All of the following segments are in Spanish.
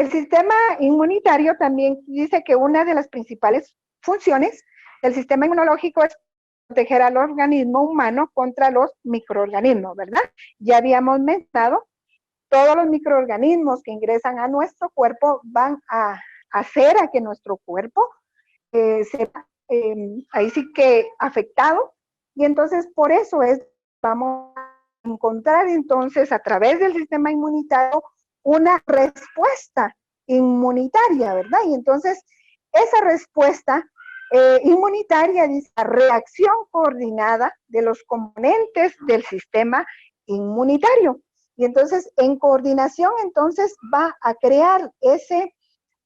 El sistema inmunitario también dice que una de las principales funciones del sistema inmunológico es proteger al organismo humano contra los microorganismos, ¿verdad? Ya habíamos mencionado, todos los microorganismos que ingresan a nuestro cuerpo van a hacer a que nuestro cuerpo sea ahí sí que afectado, y entonces por eso vamos a encontrar entonces a través del sistema inmunitario una respuesta inmunitaria, ¿verdad? Y entonces esa respuesta inmunitaria dice la reacción coordinada de los componentes del sistema inmunitario. Y entonces en coordinación entonces va a crear ese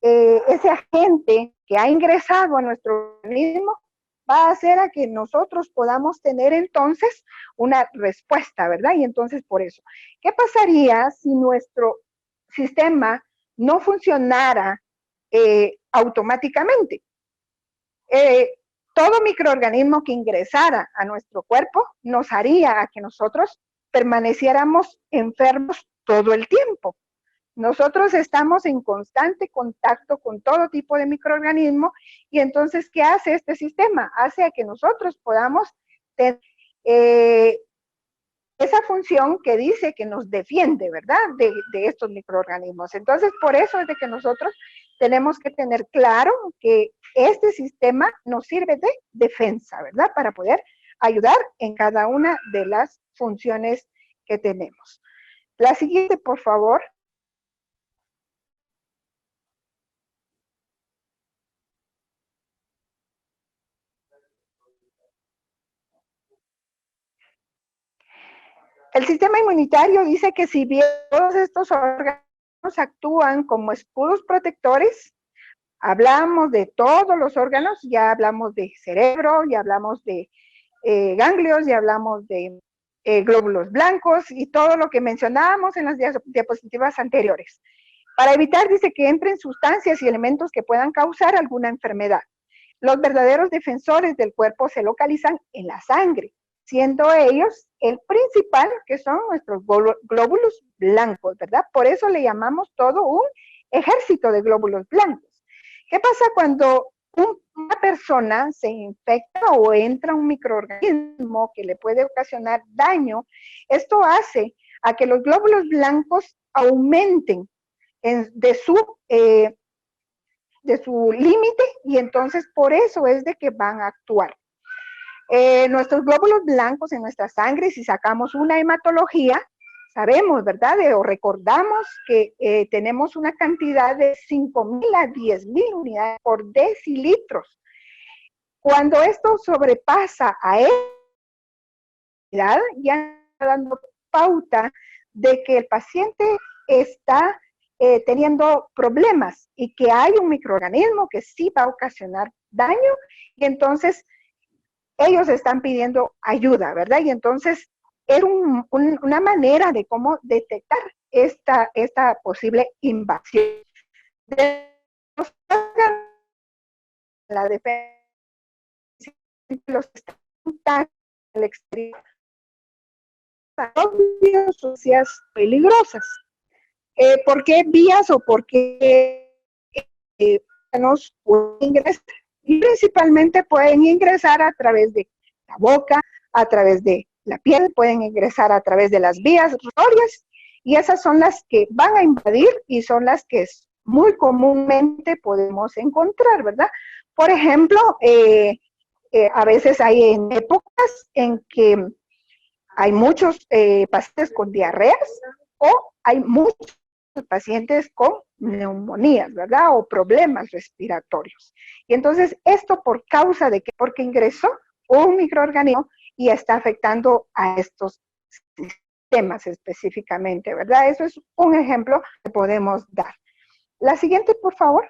agente que ha ingresado a nuestro organismo, va a hacer a que nosotros podamos tener entonces una respuesta, ¿verdad? Y entonces por eso, ¿qué pasaría si nuestro sistema no funcionara automáticamente? Todo microorganismo que ingresara a nuestro cuerpo nos haría a que nosotros permaneciéramos enfermos todo el tiempo. Nosotros estamos en constante contacto con todo tipo de microorganismo, y entonces, ¿qué hace este sistema? Hace a que nosotros podamos tener esa función que dice que nos defiende, ¿verdad? De estos microorganismos. Entonces, por eso es de que nosotros tenemos que tener claro que este sistema nos sirve de defensa, ¿verdad? Para poder ayudar en cada una de las funciones que tenemos. La siguiente, por favor. El sistema inmunitario dice que si bien todos estos órganos actúan como escudos protectores, hablamos de todos los órganos, ya hablamos de cerebro, ya hablamos de ganglios, ya hablamos de glóbulos blancos y todo lo que mencionábamos en las diapositivas anteriores. Para evitar, dice, que entren sustancias y elementos que puedan causar alguna enfermedad. Los verdaderos defensores del cuerpo se localizan en la sangre, siendo ellos el principal, que son nuestros glóbulos blancos, ¿verdad? Por eso le llamamos todo un ejército de glóbulos blancos. ¿Qué pasa cuando una persona se infecta o entra un microorganismo que le puede ocasionar daño? Esto hace a que los glóbulos blancos aumenten de su límite, y entonces por eso es de que van a actuar. Nuestros glóbulos blancos en nuestra sangre, si sacamos una hematología, sabemos, ¿verdad? O recordamos que tenemos una cantidad de 5.000 a 10.000 unidades por decilitros. Cuando esto sobrepasa a esa unidad, ya está dando pauta de que el paciente está teniendo problemas y que hay un microorganismo que sí va a ocasionar daño, y entonces ellos están pidiendo ayuda, ¿verdad? Y entonces es una manera de cómo detectar esta posible invasión. De la defensa de los estados del exterior, sucias peligrosas. ¿Por qué vías o por qué nos pueden ingresar? Y principalmente pueden ingresar a través de la boca, a través de la piel, pueden ingresar a través de las vías respiratorias, y esas son las que van a invadir y son las que muy comúnmente podemos encontrar, ¿verdad? Por ejemplo, a veces hay en épocas en que hay muchos pacientes con diarreas, o hay muchos pacientes con neumonías, ¿verdad? O problemas respiratorios. Y entonces, esto por causa de que, porque ingresó un microorganismo y está afectando a estos sistemas específicamente, ¿verdad? Eso es un ejemplo que podemos dar. La siguiente, por favor.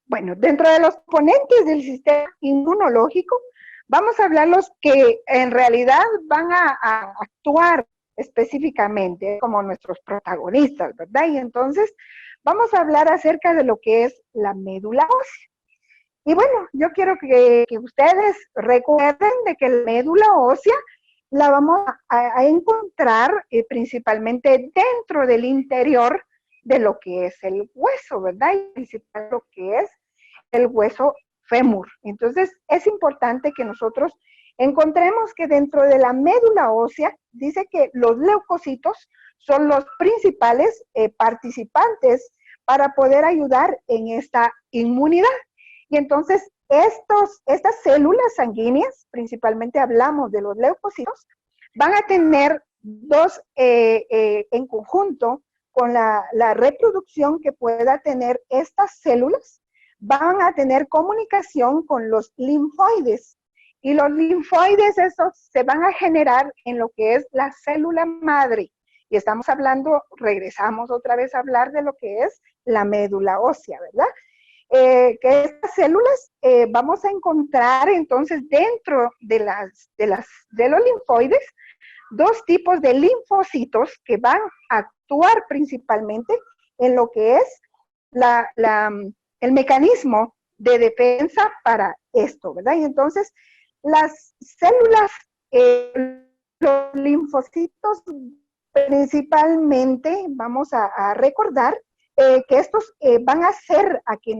Bueno, dentro de los componentes del sistema inmunológico, vamos a hablar los que en realidad van a actuar específicamente como nuestros protagonistas, ¿verdad? Y entonces vamos a hablar acerca de lo que es la médula ósea. Y bueno, yo quiero que ustedes recuerden de que la médula ósea la vamos a encontrar principalmente dentro del interior de lo que es el hueso, ¿verdad? Y principalmente lo que es el hueso fémur. Entonces, es importante que nosotros encontremos que dentro de la médula ósea dice que los leucocitos son los principales participantes para poder ayudar en esta inmunidad. Y entonces, estas células sanguíneas, principalmente hablamos de los leucocitos, van a tener dos en conjunto con la reproducción que pueda tener estas células, van a tener comunicación con los linfoides. Y los linfoides esos se van a generar en lo que es la célula madre. Y estamos hablando, regresamos otra vez a hablar de lo que es la médula ósea, ¿verdad? Que estas células vamos a encontrar entonces dentro de los linfoides dos tipos de linfocitos que van a actuar principalmente en lo que es el mecanismo de defensa para esto, ¿verdad? Y entonces las células, los linfocitos principalmente, vamos a recordar que estos van a hacer a que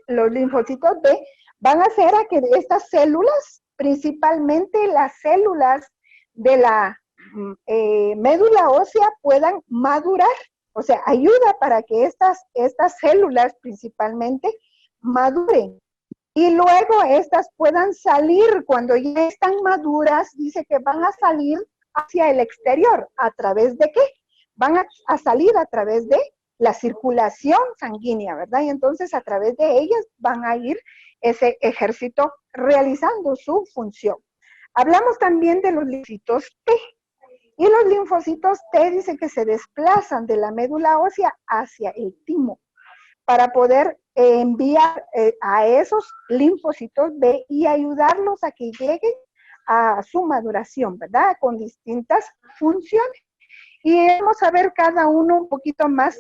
los linfocitos B van a hacer a que estas células, principalmente las células de la médula ósea, puedan madurar. O sea, ayuda para que estas células principalmente maduren. Y luego estas puedan salir, cuando ya están maduras, dice que van a salir hacia el exterior. ¿A través de qué? Van a salir a través de la circulación sanguínea, ¿verdad? Y entonces a través de ellas van a ir ese ejército realizando su función. Hablamos también de los linfocitos T. Y los linfocitos T dice que se desplazan de la médula ósea hacia el timo para poder enviar a esos linfocitos B y ayudarlos a que lleguen a su maduración, ¿verdad? Con distintas funciones. Y vamos a ver cada uno un poquito más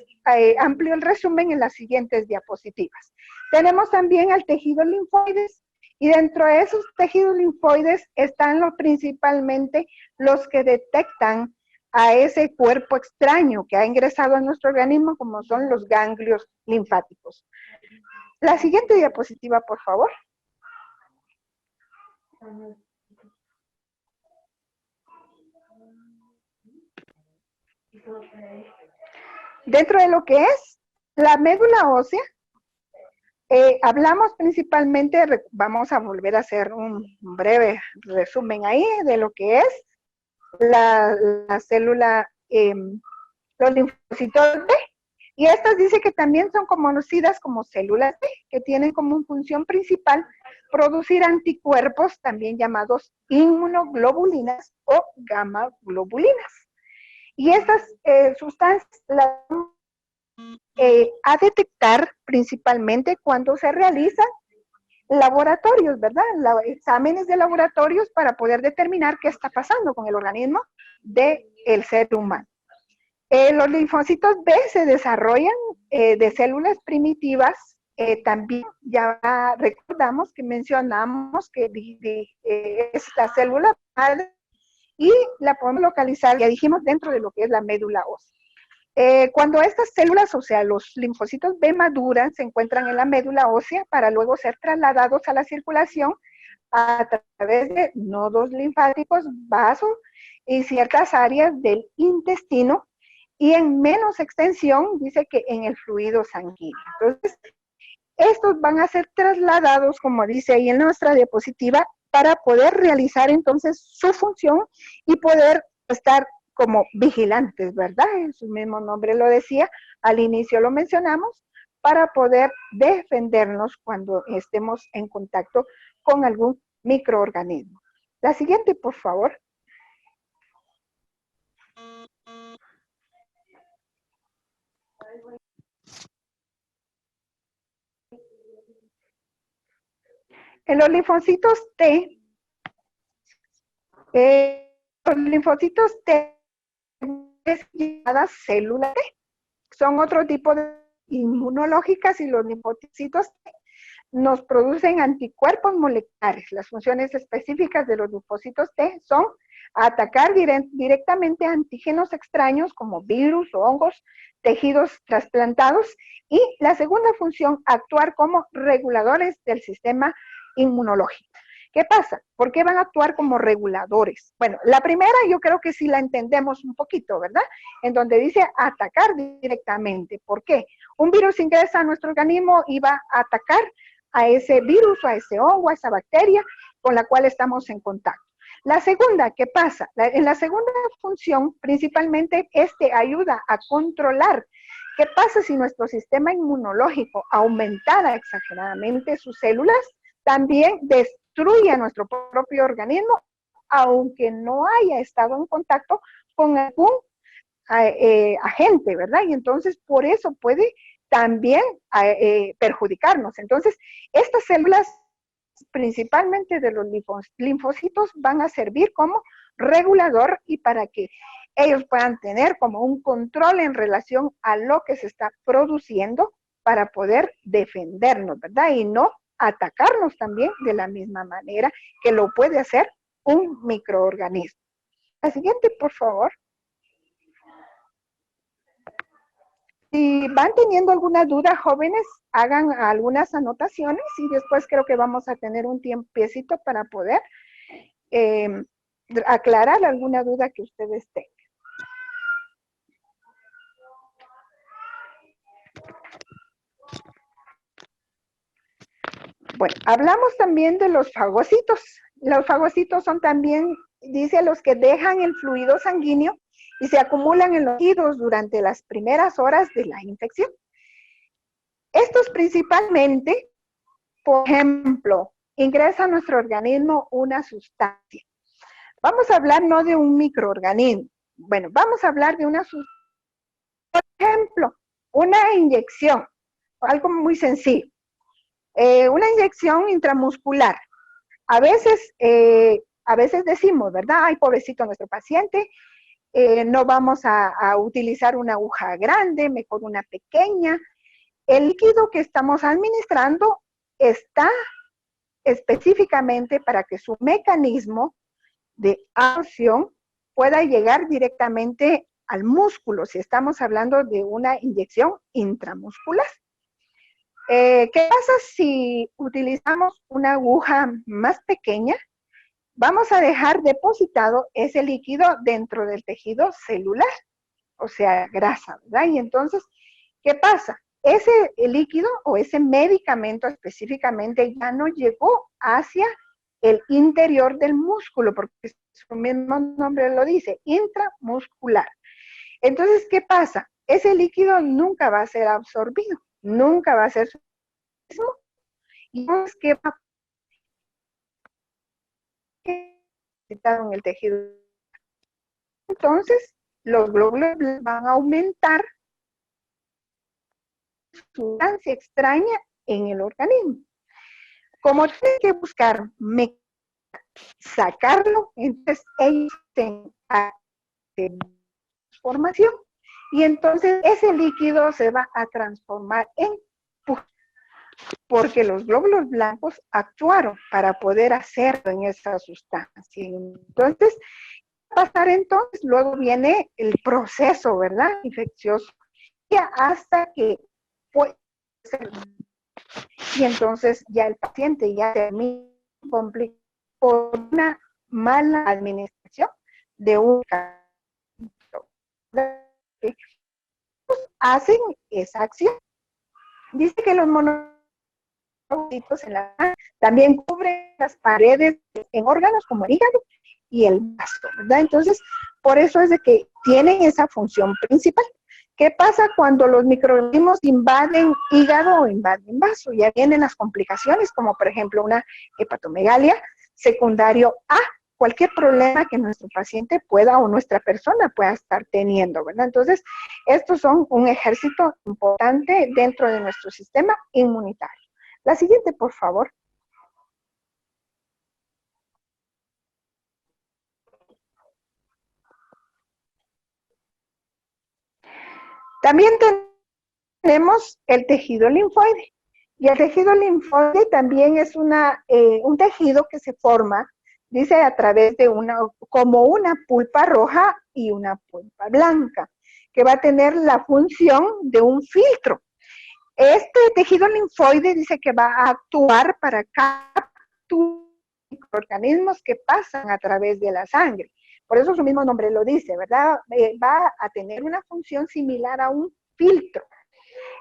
amplio el resumen en las siguientes diapositivas. Tenemos también al tejido linfoides, y dentro de esos tejidos linfoides están principalmente los que detectan a ese cuerpo extraño que ha ingresado a nuestro organismo, como son los ganglios linfáticos. La siguiente diapositiva, por favor. Dentro de lo que es la médula ósea, hablamos principalmente, vamos a volver a hacer un breve resumen ahí de lo que es la célula, los linfocitos B. Y estas dice que también son conocidas como células B, que tienen como función principal producir anticuerpos, también llamados inmunoglobulinas o gamma globulinas. Y estas sustancias las a detectar principalmente cuando se realizan laboratorios, ¿verdad? Exámenes de laboratorios para poder determinar qué está pasando con el organismo del ser humano. Los linfocitos B se desarrollan de células primitivas. También ya recordamos que mencionamos que es la célula madre y la podemos localizar, ya dijimos, dentro de lo que es la médula ósea. Cuando estas células, o sea, los linfocitos B maduran, se encuentran en la médula ósea para luego ser trasladados a la circulación a través de nodos linfáticos, vasos y ciertas áreas del intestino, y en menos extensión, dice que en el fluido sanguíneo. Entonces, estos van a ser trasladados, como dice ahí en nuestra diapositiva, para poder realizar entonces su función y poder estar como vigilantes, ¿verdad? En su mismo nombre lo decía, al inicio lo mencionamos, para poder defendernos cuando estemos en contacto con algún microorganismo. La siguiente, por favor. En los linfocitos T, los linfocitos T es llamadas células T. Son otro tipo de inmunológicas y los linfocitos nos producen anticuerpos moleculares. Las funciones específicas de los linfocitos T son atacar directamente antígenos extraños como virus o hongos, tejidos trasplantados, y la segunda función, actuar como reguladores del sistema inmunológico. ¿Qué pasa? ¿Por qué van a actuar como reguladores? Bueno, la primera yo creo que sí la entendemos un poquito, ¿verdad? En donde dice atacar directamente. ¿Por qué? Un virus ingresa a nuestro organismo y va a atacar a ese virus, a ese hongo, a esa bacteria con la cual estamos en contacto. La segunda, ¿qué pasa? En la segunda función, principalmente, ayuda a controlar. ¿Qué pasa si nuestro sistema inmunológico aumentara exageradamente sus células? También destruye a nuestro propio organismo, aunque no haya estado en contacto con algún agente, ¿verdad? Y entonces por eso puede también perjudicarnos. Entonces, estas células, principalmente de los linfocitos, van a servir como regulador y para que ellos puedan tener como un control en relación a lo que se está produciendo para poder defendernos, ¿verdad? Y no atacarnos también de la misma manera que lo puede hacer un microorganismo. La siguiente, por favor. Si van teniendo alguna duda, jóvenes, hagan algunas anotaciones y después creo que vamos a tener un tiempecito para poder aclarar alguna duda que ustedes tengan. Bueno, hablamos también de los fagocitos. Los fagocitos son también, dice, los que dejan el fluido sanguíneo y se acumulan en los tejidos durante las primeras horas de la infección. Estos principalmente, por ejemplo, ingresa a nuestro organismo una sustancia. Vamos a hablar no de un microorganismo. Bueno, vamos a hablar de una sustancia. Por ejemplo, una inyección, algo muy sencillo. Una inyección intramuscular. A veces decimos, ¿verdad? Ay, pobrecito nuestro paciente, no vamos a utilizar una aguja grande, mejor una pequeña. El líquido que estamos administrando está específicamente para que su mecanismo de absorción pueda llegar directamente al músculo, si estamos hablando de una inyección intramuscular. ¿Qué pasa si utilizamos una aguja más pequeña? Vamos a dejar depositado ese líquido dentro del tejido celular, o sea, grasa, ¿verdad? Y entonces, ¿qué pasa? Ese líquido o ese medicamento específicamente ya no llegó hacia el interior del músculo, porque su mismo nombre lo dice, intramuscular. Entonces, ¿qué pasa? Ese líquido nunca va a ser absorbido, nunca va a ser su mismo, y entonces, ¿qué va a estar en el tejido? Entonces, los glóbulos van a aumentar sustancia extraña en el organismo. Como tienen que buscar sacarlo, entonces ellos tienen transformación y entonces ese líquido se va a transformar en pus, porque los glóbulos blancos actuaron para poder hacerlo en esa sustancia. Entonces, pasar entonces, luego viene el proceso, ¿verdad? Infeccioso, hasta que puede ser. Y entonces ya el paciente ya termina complicado por una mala administración de un hacen esa acción. Dice que los monocitos en la también cubren las paredes en órganos como el hígado y el vaso, ¿verdad? Entonces, por eso es de que tienen esa función principal. ¿Qué pasa cuando los microorganismos invaden hígado o invaden vaso? Ya vienen las complicaciones, como por ejemplo una hepatomegalia secundario a cualquier problema que nuestro paciente pueda o nuestra persona pueda estar teniendo, ¿verdad? Entonces, estos son un ejército importante dentro de nuestro sistema inmunitario. La siguiente, por favor. También tenemos tenemos el tejido linfoide. Y el tejido linfoide también es un tejido que se forma, dice, a través de como una pulpa roja y una pulpa blanca, que va a tener la función de un filtro. Este tejido linfoide dice que va a actuar para capturar microorganismos que pasan a través de la sangre. Por eso su mismo nombre lo dice, ¿verdad? Va a tener una función similar a un filtro.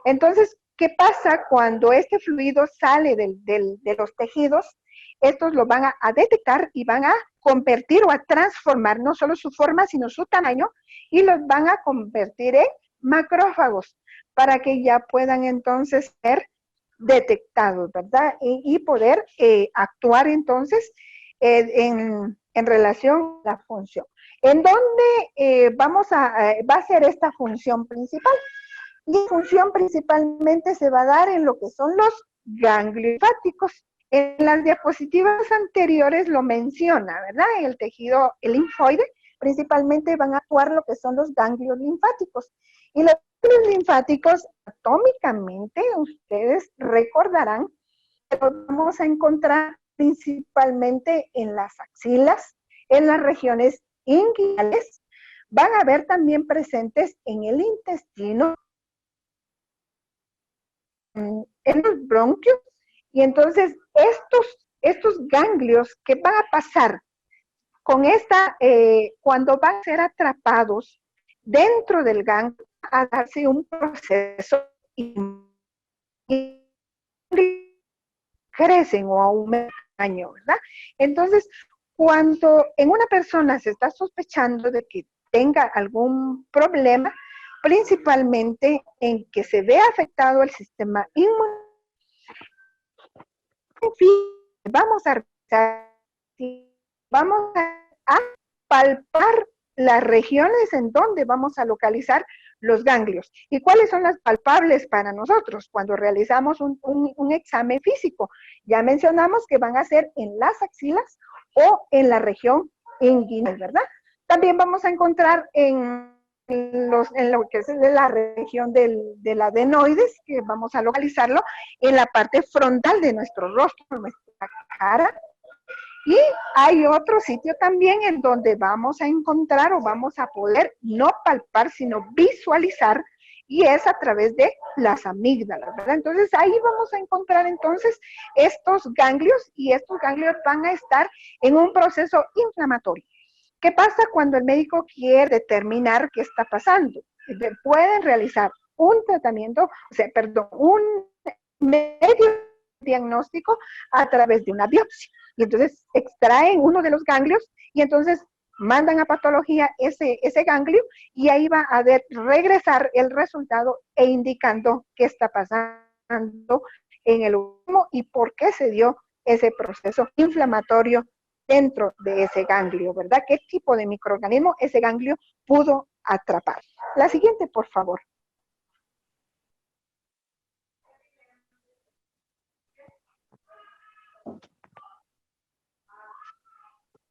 Entonces, ¿qué pasa cuando este fluido sale de los tejidos? Estos lo van a detectar y van a convertir o a transformar no solo su forma, sino su tamaño, y los van a convertir en macrófagos para que ya puedan entonces ser detectados, ¿verdad? Y poder actuar entonces en relación a la función. ¿En dónde va a ser esta función principal? Y la función principalmente se va a dar en lo que son los ganglios linfáticos. En las diapositivas anteriores lo menciona, ¿verdad? En el tejido linfoide, principalmente van a actuar lo que son los ganglios linfáticos. Y los ganglios linfáticos, atómicamente, ustedes recordarán que los vamos a encontrar principalmente en las axilas, en las regiones inguinales, van a ver también presentes en el intestino, en los bronquios, y entonces estos ganglios que van a pasar con cuando van a ser atrapados dentro del ganglio, a darse un proceso y crecen o aumentan, ¿verdad? Entonces, cuando en una persona se está sospechando de que tenga algún problema, principalmente en que se ve afectado el sistema inmunológico, en fin, vamos a palpar las regiones en donde vamos a localizar los ganglios. ¿Y cuáles son las palpables para nosotros cuando realizamos un examen físico? Ya mencionamos que van a ser en las axilas o en la región inguinal, ¿verdad? También vamos a encontrar en lo que es la región del adenoides, que vamos a localizarlo en la parte frontal de nuestro rostro, nuestra cara. Y hay otro sitio también en donde vamos a encontrar o vamos a poder no palpar, sino visualizar, y es a través de las amígdalas, ¿verdad? Entonces ahí vamos a encontrar entonces estos ganglios, y estos ganglios van a estar en un proceso inflamatorio. ¿Qué pasa cuando el médico quiere determinar qué está pasando? Pueden realizar un tratamiento, un medio diagnóstico a través de una biopsia. Y entonces extraen uno de los ganglios y entonces mandan a patología ese ganglio, y ahí va a regresar el resultado e indicando qué está pasando en el último y por qué se dio ese proceso inflamatorio dentro de ese ganglio, ¿verdad? ¿Qué tipo de microorganismo ese ganglio pudo atrapar? La siguiente, por favor.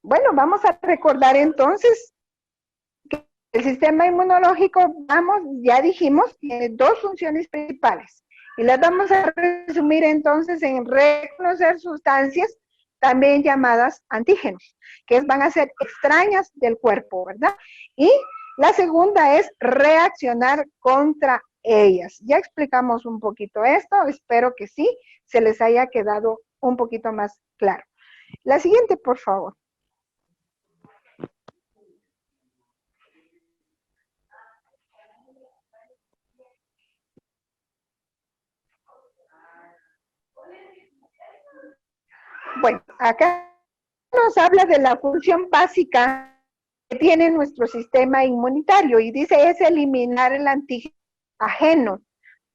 Bueno, vamos a recordar entonces que el sistema inmunológico, ya dijimos, tiene dos funciones principales. Y las vamos a resumir entonces en reconocer sustancias también llamadas antígenos, que van a ser extrañas del cuerpo, ¿verdad? Y la segunda es reaccionar contra ellas. Ya explicamos un poquito esto, espero que sí se les haya quedado un poquito más claro. La siguiente, por favor. Bueno, acá nos habla de la función básica que tiene nuestro sistema inmunitario, y dice es eliminar el antígeno ajeno,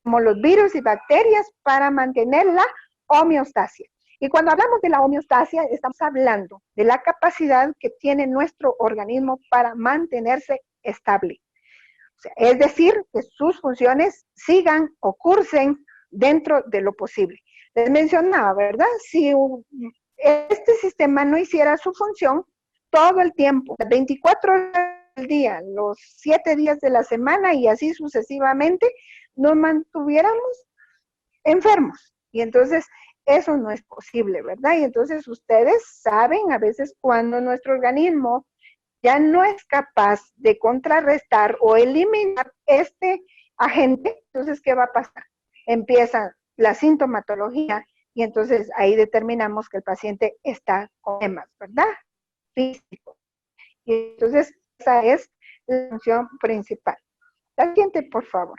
como los virus y bacterias, para mantener la homeostasia. Y cuando hablamos de la homeostasia, estamos hablando de la capacidad que tiene nuestro organismo para mantenerse estable. O sea, es decir, que sus funciones sigan o cursen dentro de lo posible. Les mencionaba, ¿verdad? Si este sistema no hiciera su función todo el tiempo, 24 horas del día, los 7 días de la semana y así sucesivamente, nos mantuviéramos enfermos. Y entonces eso no es posible, ¿verdad? Y entonces ustedes saben a veces cuando nuestro organismo ya no es capaz de contrarrestar o eliminar este agente, entonces, ¿qué va a pasar? Empieza la sintomatología y entonces ahí determinamos que el paciente está con temas, ¿verdad? Físico. Y entonces esa es la función principal. La siguiente, por favor.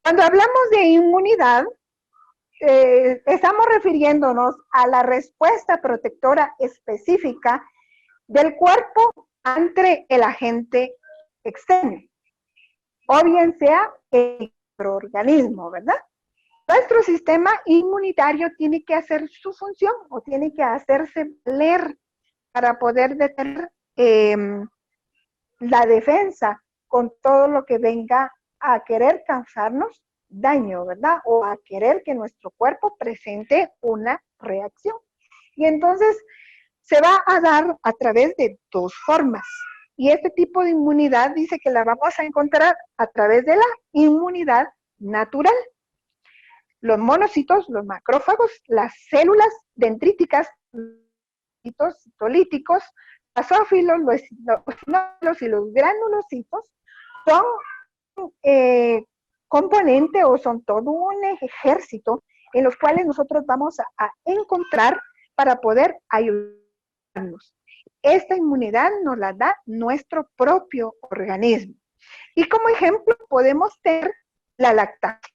Cuando hablamos de inmunidad, estamos refiriéndonos a la respuesta protectora específica del cuerpo ante el agente externo, o bien sea el microorganismo, ¿verdad? Nuestro sistema inmunitario tiene que hacer su función o tiene que hacerse valer para poder detener la defensa con todo lo que venga a querer causarnos daño, ¿verdad? O a querer que nuestro cuerpo presente una reacción. Y entonces se va a dar a través de dos formas. Y este tipo de inmunidad dice que la vamos a encontrar a través de la inmunidad natural. Los monocitos, los macrófagos, las células dendríticas, los citolíticos, basófilos, los eosinofilos y los granulocitos son componentes o son todo un ejército en los cuales nosotros vamos a encontrar para poder ayudarnos. Esta inmunidad nos la da nuestro propio organismo. Y como ejemplo podemos tener la lactancia.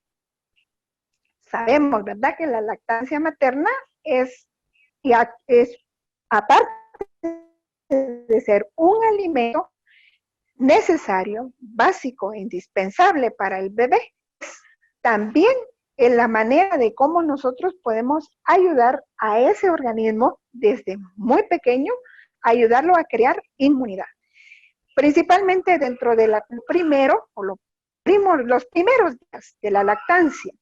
Sabemos, ¿verdad?, que la lactancia materna es aparte de ser un alimento necesario, básico, indispensable para el bebé, también en la manera de cómo nosotros podemos ayudar a ese organismo desde muy pequeño, ayudarlo a crear inmunidad. Principalmente dentro de primero, o los primeros días de la lactancia,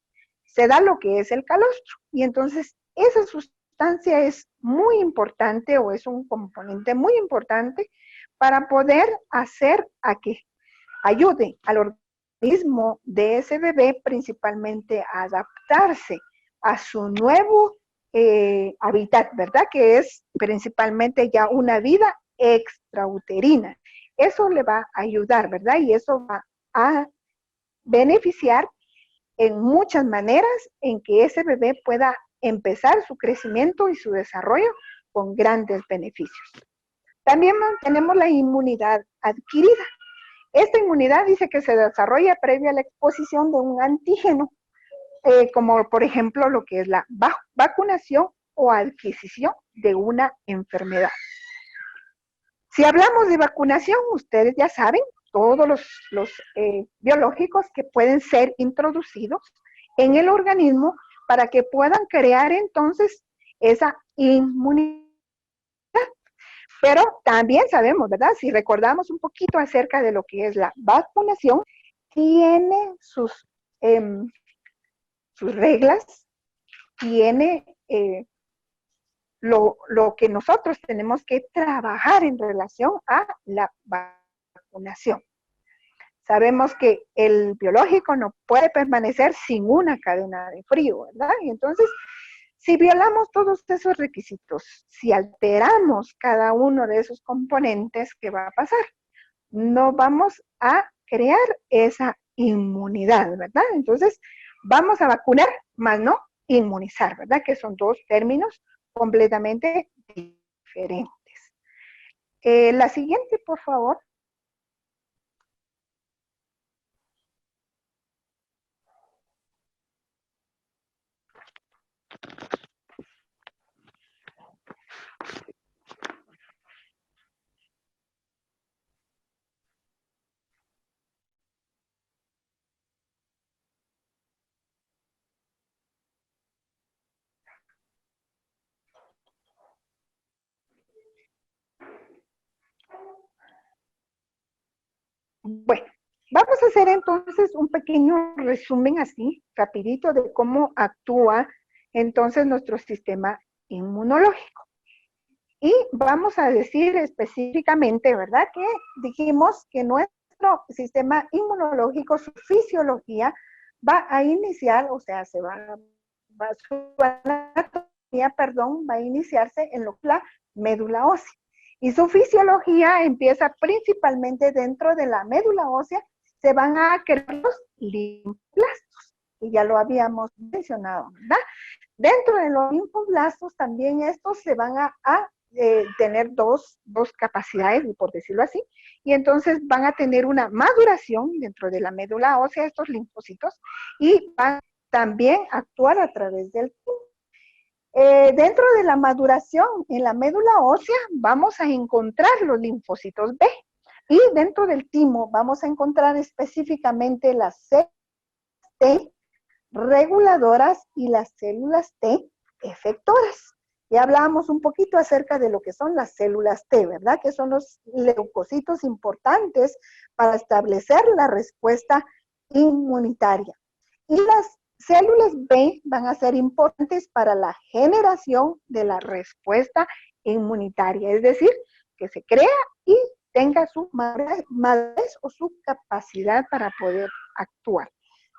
se da lo que es el calostro. Y entonces esa sustancia es muy importante o es un componente muy importante para poder hacer a que ayude al organismo de ese bebé principalmente a adaptarse a su nuevo hábitat, ¿verdad? Que es principalmente ya una vida extrauterina. Eso le va a ayudar, ¿verdad? Y eso va a beneficiar en muchas maneras en que ese bebé pueda empezar su crecimiento y su desarrollo con grandes beneficios. También tenemos la inmunidad adquirida. Esta inmunidad dice que se desarrolla previa a la exposición de un antígeno, como por ejemplo lo que es la vacunación o adquisición de una enfermedad. Si hablamos de vacunación, ustedes ya saben todos los biológicos que pueden ser introducidos en el organismo para que puedan crear entonces esa inmunidad. Pero también sabemos, ¿verdad? Si recordamos un poquito acerca de lo que es la vacunación, tiene sus reglas, tiene lo que nosotros tenemos que trabajar en relación a la vacunación. Sabemos que el biológico no puede permanecer sin una cadena de frío, ¿verdad? Y entonces, si violamos todos esos requisitos, si alteramos cada uno de esos componentes, ¿qué va a pasar? No vamos a crear esa inmunidad, ¿verdad? Entonces, vamos a vacunar, más no inmunizar, ¿verdad? Que son dos términos completamente diferentes. La siguiente, por favor. Bueno, vamos vamos a hacer entonces un pequeño resumen así, rapidito, de cómo actúa entonces nuestro sistema inmunológico. Y vamos a decir específicamente, ¿verdad? Que dijimos que nuestro sistema inmunológico, su fisiología, va a iniciar, o sea, su anatomía, perdón, va a iniciarse en lo que es la médula ósea. Y su fisiología empieza principalmente dentro de la médula ósea, se van a crear los linfoblastos, y ya lo habíamos mencionado, ¿verdad? Dentro de los linfoblastos también estos se van a tener dos capacidades, por decirlo así, y entonces van a tener una maduración dentro de la médula ósea, estos linfocitos, y van también a actuar a través del timo. Dentro de la maduración en la médula ósea vamos a encontrar los linfocitos B, y dentro del timo vamos a encontrar específicamente las células T reguladoras y las células T efectoras. Ya hablábamos un poquito acerca de lo que son las células T, ¿verdad? Que son los leucocitos importantes para establecer la respuesta inmunitaria. Y las células B van a ser importantes para la generación de la respuesta inmunitaria, es decir, que se crea y tenga su madurez o su capacidad para poder actuar,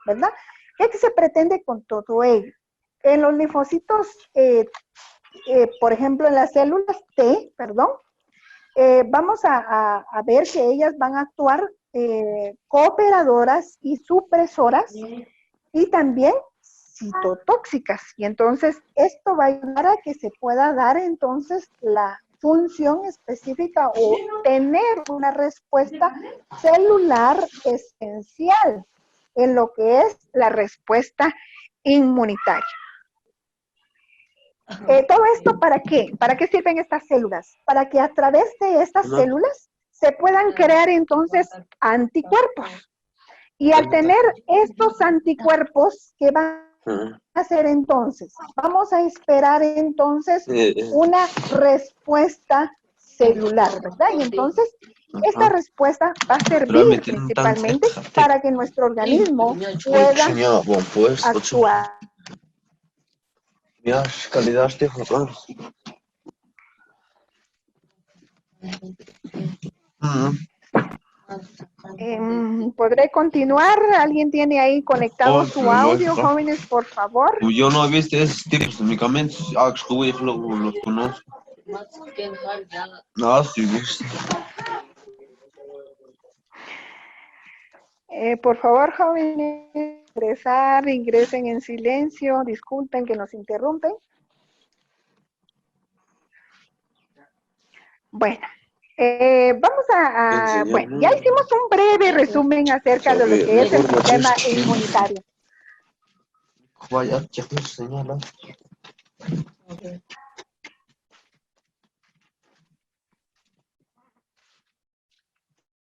¿verdad? ¿Qué se pretende con todo ello? En los linfocitos, por ejemplo, en las células T, perdón, vamos a ver que ellas van a actuar cooperadoras y supresoras y también citotóxicas. Y entonces esto va a ayudar a que se pueda dar entonces la función específica o tener una respuesta celular esencial en lo que es la respuesta inmunitaria. ¿Todo esto para qué? ¿Para qué sirven estas células? Para que a través de estas células se puedan crear entonces anticuerpos. Y al tener estos anticuerpos, ¿qué van a hacer entonces? Vamos a esperar entonces una respuesta celular, ¿verdad? Y entonces esta respuesta va a servir principalmente para que nuestro organismo pueda actuar. ¿Podré continuar? ¿Alguien tiene ahí conectado su audio, jóvenes, por favor? Eu não havia esses tipos de medicamentos, há que escolher los conozco. Ah, sí, Por favor, jóvenes, ingresen en silencio, disculpen que nos interrumpen. Bueno, vamos bueno, ya hicimos un breve resumen acerca de lo que es el sistema inmunitario. Vaya, ya te señala.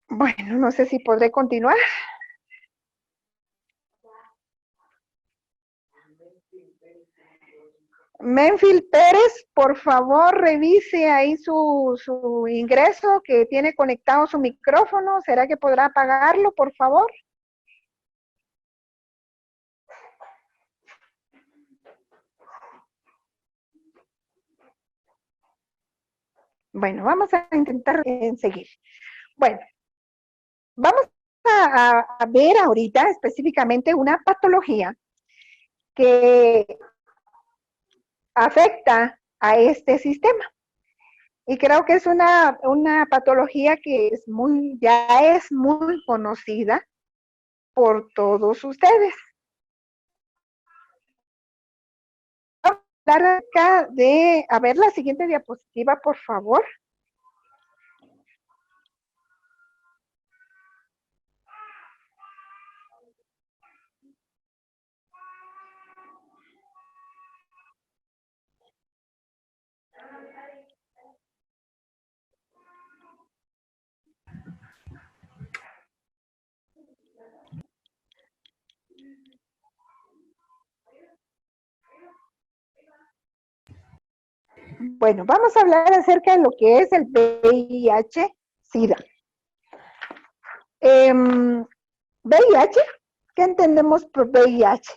Bueno, no sé si podré continuar. Menfield Pérez, por favor, revise ahí su ingreso, que tiene conectado su micrófono. ¿Será que podrá apagarlo, por favor? Bueno, vamos a intentar seguir. Bueno, vamos a ver ahorita específicamente una patología que afecta a este sistema. Y creo que es una patología que ya es muy conocida por todos ustedes. Vamos a hablar acá a ver la siguiente diapositiva, por favor. Bueno, vamos a hablar acerca de lo que es el VIH-Sida. VIH, ¿qué entendemos por VIH?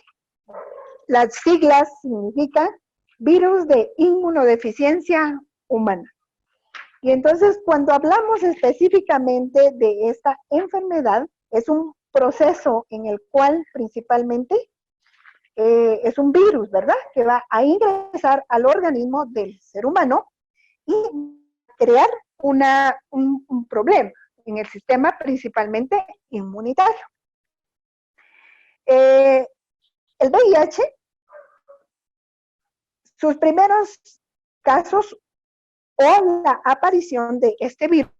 Las siglas significan virus de inmunodeficiencia humana. Y entonces, cuando hablamos específicamente de esta enfermedad, es un proceso en el cual principalmente es un virus, ¿verdad? Que va a ingresar al organismo del ser humano y crear un problema en el sistema principalmente inmunitario. El VIH, sus primeros casos o la aparición de este virus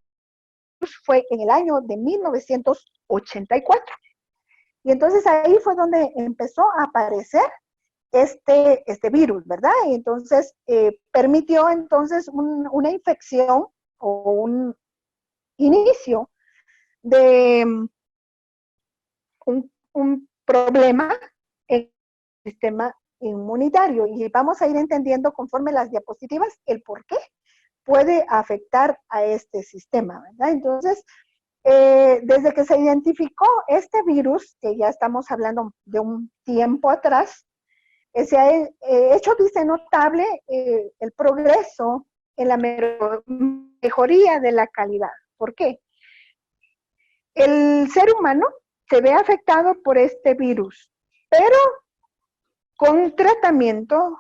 fue en el año de 1984. Y entonces ahí fue donde empezó a aparecer este virus, ¿verdad? Y entonces permitió entonces una infección o un inicio de un problema en el sistema inmunitario. Y vamos a ir entendiendo conforme las diapositivas el por qué puede afectar a este sistema, ¿verdad? Entonces, desde que se identificó este virus, que ya estamos hablando de un tiempo atrás, se ha hecho, dice, notable el progreso en la mejoría de la calidad. ¿Por qué? El ser humano se ve afectado por este virus, pero con tratamiento,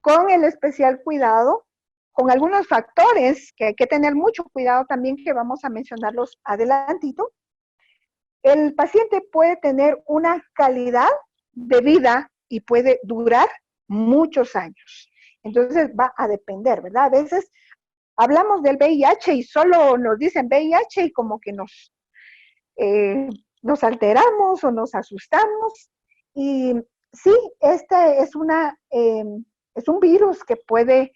con el especial cuidado, con algunos factores que hay que tener mucho cuidado también, que vamos a mencionarlos adelantito, el paciente puede tener una calidad de vida y puede durar muchos años. Entonces va a depender, ¿verdad? A veces hablamos del VIH y solo nos dicen VIH y como que nos alteramos o nos asustamos. Y sí, este es un virus que puede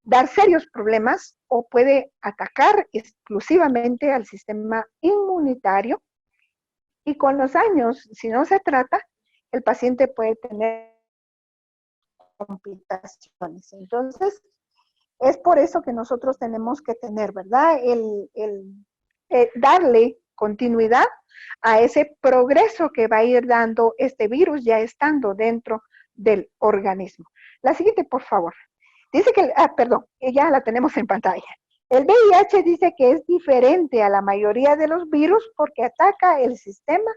dar serios problemas o puede atacar exclusivamente al sistema inmunitario. Y con los años, si no se trata, el paciente puede tener complicaciones. Entonces, es por eso que nosotros tenemos que tener, ¿verdad? Darle continuidad a ese progreso que va a ir dando este virus ya estando dentro del organismo. La siguiente, por favor. Dice que, perdón, ya la tenemos en pantalla. El VIH dice que es diferente a la mayoría de los virus porque ataca el sistema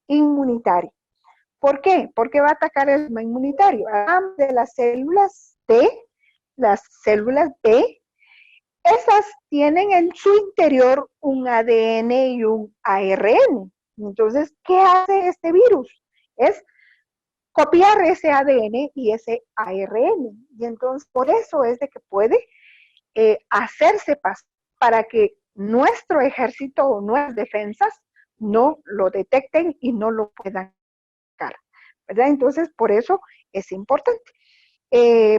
inmunitario. ¿Por qué? Porque va a atacar el sistema inmunitario. Hablamos de las células T, las células B, esas tienen en su interior un ADN y un ARN. Entonces, ¿qué hace este virus? Es copiar ese ADN y ese ARN. Y entonces, por eso es de que puede hacerse pasar para que nuestro ejército o nuestras defensas no lo detecten y no lo puedan atacar, ¿verdad? Entonces, por eso es importante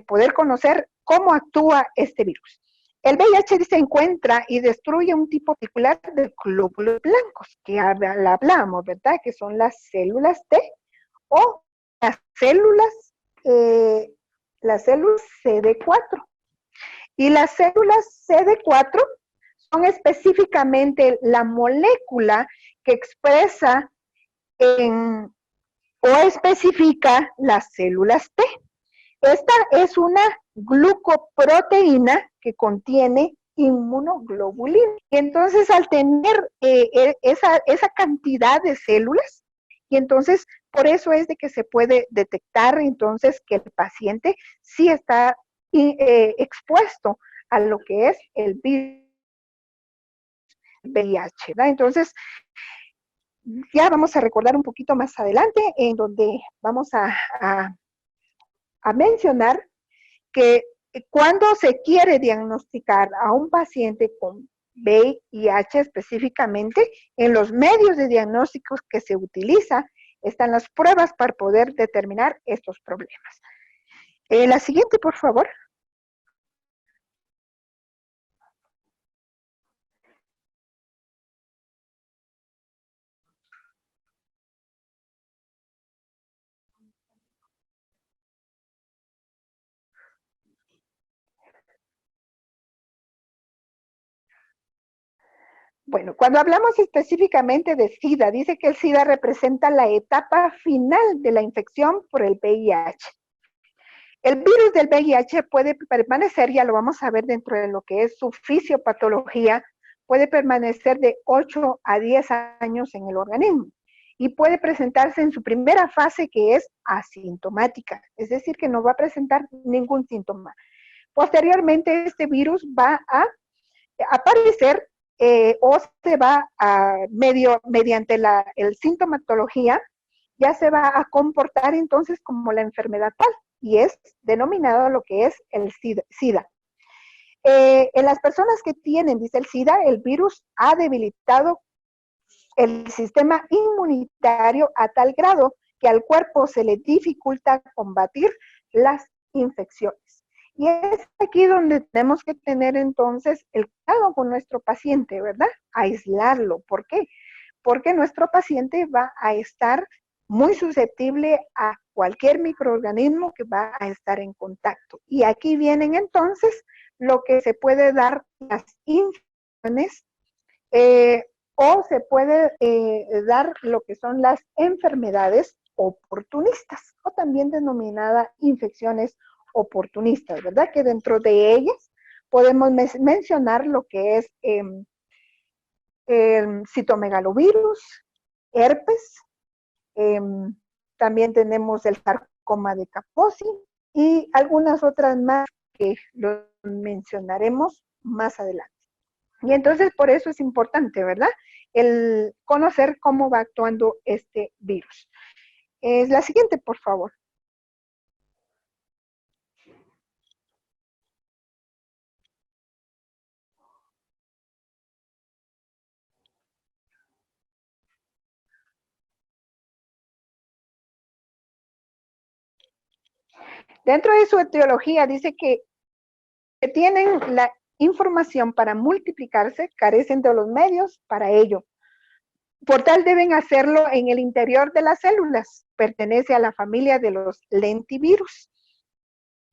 poder conocer cómo actúa este virus. El VIH se encuentra y destruye un tipo particular de glóbulos blancos, que hablamos, ¿verdad? Que son las células T o las células CD4. Y las células CD4 son específicamente la molécula que expresa o especifica las células T. Esta es una glucoproteína que contiene inmunoglobulina. Y entonces, al tener esa cantidad de células, y entonces por eso es de que se puede detectar entonces que el paciente sí está expuesto a lo que es el virus VIH, ¿verdad? Entonces, ya vamos a recordar un poquito más adelante, en donde vamos a mencionar que cuando se quiere diagnosticar a un paciente con VIH específicamente, en los medios de diagnósticos que se utiliza están las pruebas para poder determinar estos problemas. La siguiente, por favor. Bueno, cuando hablamos específicamente de SIDA, dice que el SIDA representa la etapa final de la infección por el VIH. El virus del VIH puede permanecer, ya lo vamos a ver dentro de lo que es su fisiopatología, puede permanecer de 8 a 10 años en el organismo y puede presentarse en su primera fase, que es asintomática, es decir, que no va a presentar ningún síntoma. Posteriormente, este virus va a aparecer o se va a mediante el sintomatología, ya se va a comportar entonces como la enfermedad tal, y es denominado lo que es el SIDA. En las personas que tienen, dice el SIDA, el virus ha debilitado el sistema inmunitario a tal grado que al cuerpo se le dificulta combatir las infecciones. Y es aquí donde tenemos que tener entonces el cuidado con nuestro paciente, ¿verdad? Aislarlo. ¿Por qué? Porque nuestro paciente va a estar muy susceptible a cualquier microorganismo que va a estar en contacto. Y aquí vienen entonces lo que se puede dar las infecciones o se puede dar lo que son las enfermedades oportunistas o también denominada infecciones oportunistas, ¿verdad? Que dentro de ellas podemos mencionar lo que es el citomegalovirus, herpes, también tenemos el sarcoma de Kaposi y algunas otras más que lo mencionaremos más adelante. Y entonces por eso es importante, ¿verdad? El conocer cómo va actuando este virus. Es la siguiente, por favor. Dentro de su etiología dice que tienen la información para multiplicarse, carecen de los medios para ello. Por tal deben hacerlo en el interior de las células. Pertenece a la familia de los lentivirus.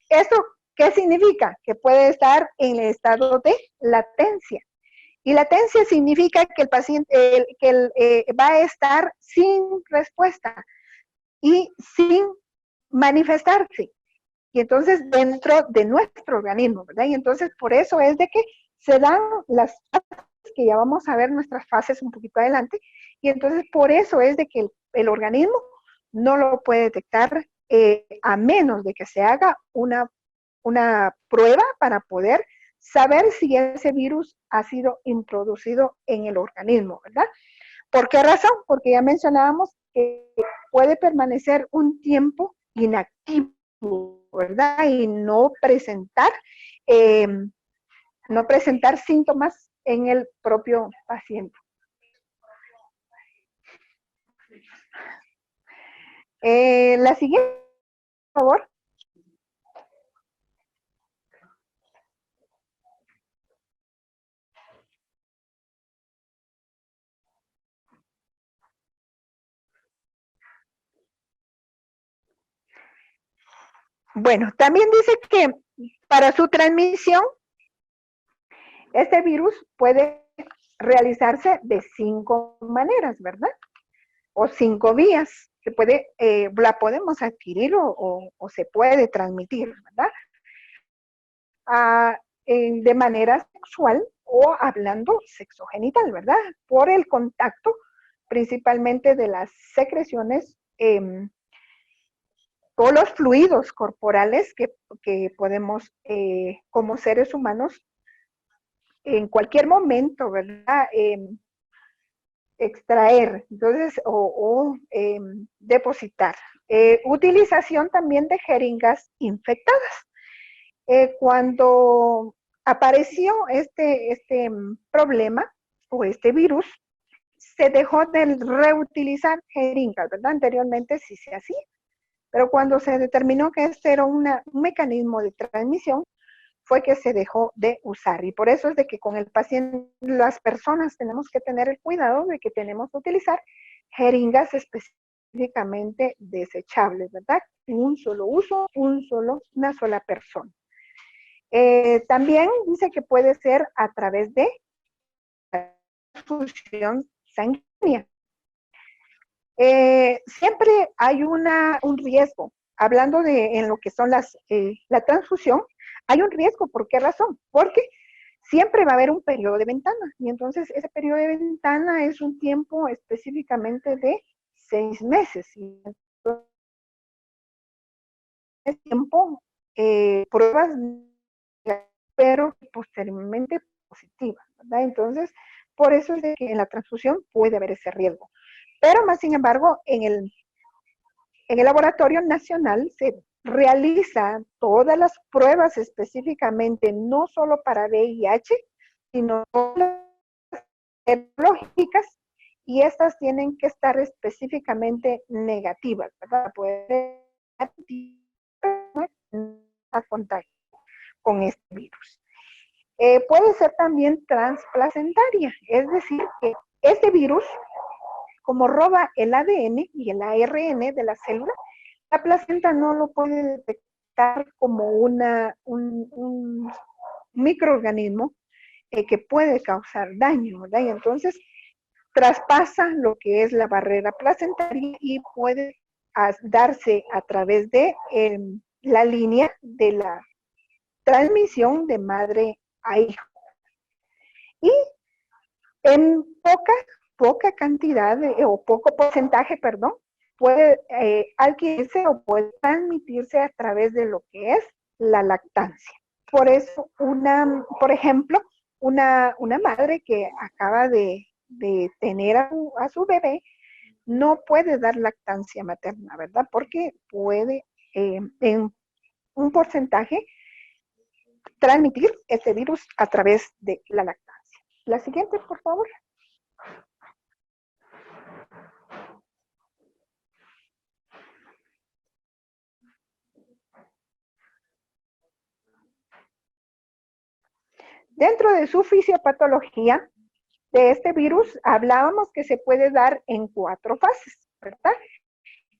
¿Esto qué significa? Que puede estar en el estado de latencia. Y latencia significa que el paciente va a estar sin respuesta y sin manifestarse. Y entonces dentro de nuestro organismo, ¿verdad? Y entonces por eso es de que se dan las fases, que ya vamos a ver nuestras fases un poquito adelante, y entonces por eso es de que el organismo no lo puede detectar a menos de que se haga una prueba para poder saber si ese virus ha sido introducido en el organismo, ¿verdad? ¿Por qué razón? Porque ya mencionábamos que puede permanecer un tiempo inactivo, ¿verdad? Y eh, no presentar síntomas en el propio paciente. La siguiente, por favor. Bueno, también dice que para su transmisión, este virus puede realizarse de 5 maneras, ¿verdad? O 5 vías. La podemos adquirir o se puede transmitir, ¿verdad? De manera sexual o hablando sexogenital, ¿verdad? Por el contacto principalmente de las secreciones o los fluidos corporales que podemos como seres humanos en cualquier momento, ¿verdad? Extraer, entonces, o depositar. Utilización también de jeringas infectadas. Cuando apareció este problema o este virus, se dejó de reutilizar jeringas, ¿verdad? Anteriormente sí se hacía, pero cuando se determinó que este era un mecanismo de transmisión, fue que se dejó de usar. Y por eso es de que con el paciente, las personas tenemos que tener el cuidado de que tenemos que utilizar jeringas específicamente desechables, ¿verdad? Un solo uso, una sola persona. También dice que puede ser a través de transfusión sanguínea. Siempre hay un riesgo. Hablando en lo que son la transfusión, hay un riesgo. ¿Por qué razón? Porque siempre va a haber un periodo de ventana. Y entonces ese periodo de ventana es un tiempo específicamente de 6 meses. Y entonces, ese tiempo, pruebas, pero posteriormente positivas, ¿verdad? Entonces, por eso es de que en la transfusión puede haber ese riesgo. Pero más sin embargo, en el laboratorio nacional se realizan todas las pruebas específicamente, no solo para VIH, sino todas las serológicas, y estas tienen que estar específicamente negativas, ¿verdad? Puede a contacto con este virus. Puede ser también transplacentaria, es decir, que este virus, como roba el ADN y el ARN de la célula, la placenta no lo puede detectar como un microorganismo que puede causar daño, ¿verdad? Y entonces traspasa lo que es la barrera placentaria y puede darse a través de la línea de la transmisión de madre a hijo. Y en poca cantidad o poco porcentaje, perdón, puede adquirirse o puede transmitirse a través de lo que es la lactancia. Por eso, por ejemplo, una madre que acaba de tener a su bebé no puede dar lactancia materna, ¿verdad? Porque puede en un porcentaje transmitir este virus a través de la lactancia. La siguiente, por favor. Dentro de su fisiopatología de este virus, hablábamos que se puede dar en 4 fases, ¿verdad?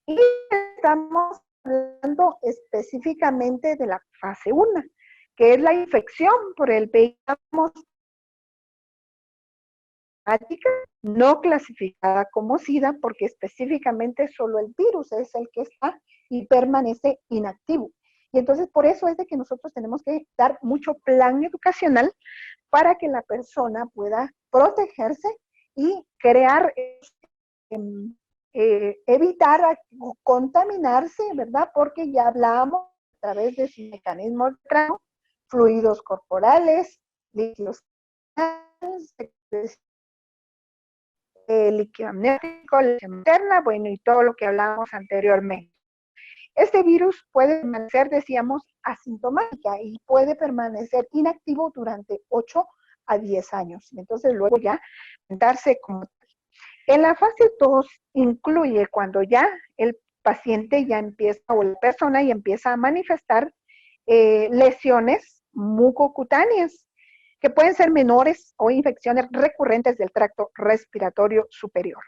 Y estamos hablando específicamente de la fase 1, que es la infección por el VIH no clasificada como SIDA, porque específicamente solo el virus es el que está y permanece inactivo. Y entonces por eso es de que nosotros tenemos que dar mucho plan educacional para que la persona pueda protegerse y crear, evitar contaminarse, ¿verdad? Porque ya hablamos a través de sus mecanismos de trabajo, fluidos corporales, líquidos líquido amniótico, leche materna, bueno, y todo lo que hablábamos anteriormente. Este virus puede permanecer, decíamos, asintomática y puede permanecer inactivo durante 8 a 10 años. Entonces, luego ya darse como... En la fase 2 incluye cuando ya el paciente ya empieza, o la persona ya empieza a manifestar lesiones mucocutáneas, que pueden ser menores o infecciones recurrentes del tracto respiratorio superior.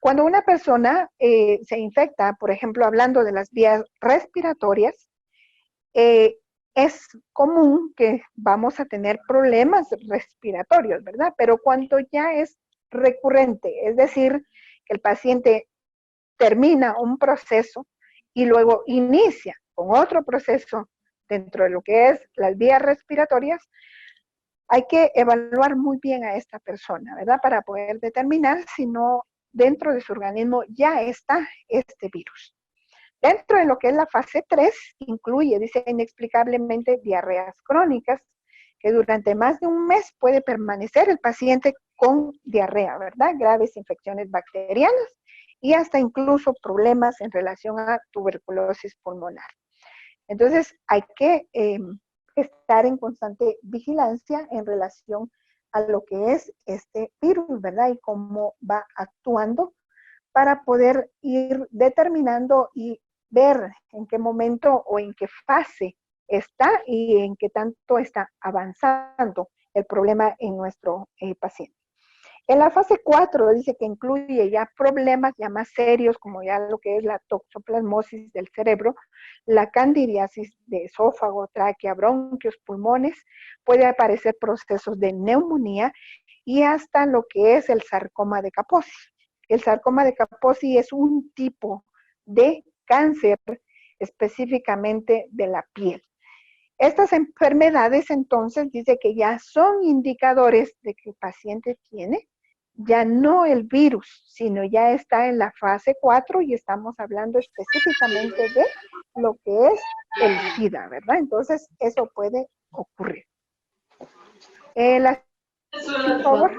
Cuando una persona se infecta, por ejemplo, hablando de las vías respiratorias, es común que vamos a tener problemas respiratorios, ¿verdad? Pero cuando ya es recurrente, es decir, que el paciente termina un proceso y luego inicia con otro proceso dentro de lo que es las vías respiratorias, hay que evaluar muy bien a esta persona, ¿verdad? Para poder determinar si no dentro de su organismo ya está este virus. Dentro de lo que es la fase 3, incluye, dice, inexplicablemente diarreas crónicas, que durante más de un mes puede permanecer el paciente con diarrea, ¿verdad? Graves infecciones bacterianas y hasta incluso problemas en relación a tuberculosis pulmonar. Entonces, hay que estar en constante vigilancia en relación a lo que es este virus, ¿verdad? Y cómo va actuando para poder ir determinando y ver en qué momento o en qué fase está y en qué tanto está avanzando el problema en nuestro paciente. En la fase 4 dice que incluye ya problemas ya más serios, como ya lo que es la toxoplasmosis del cerebro, la candidiasis de esófago, tráquea, bronquios, pulmones, puede aparecer procesos de neumonía y hasta lo que es el sarcoma de Kaposi. El sarcoma de Kaposi es un tipo de cáncer específicamente de la piel. Estas enfermedades entonces dice que ya son indicadores de que el paciente tiene ya no el virus, sino ya está en la fase 4 y estamos hablando específicamente de lo que es el SIDA, ¿verdad? Entonces eso puede ocurrir. Por favor.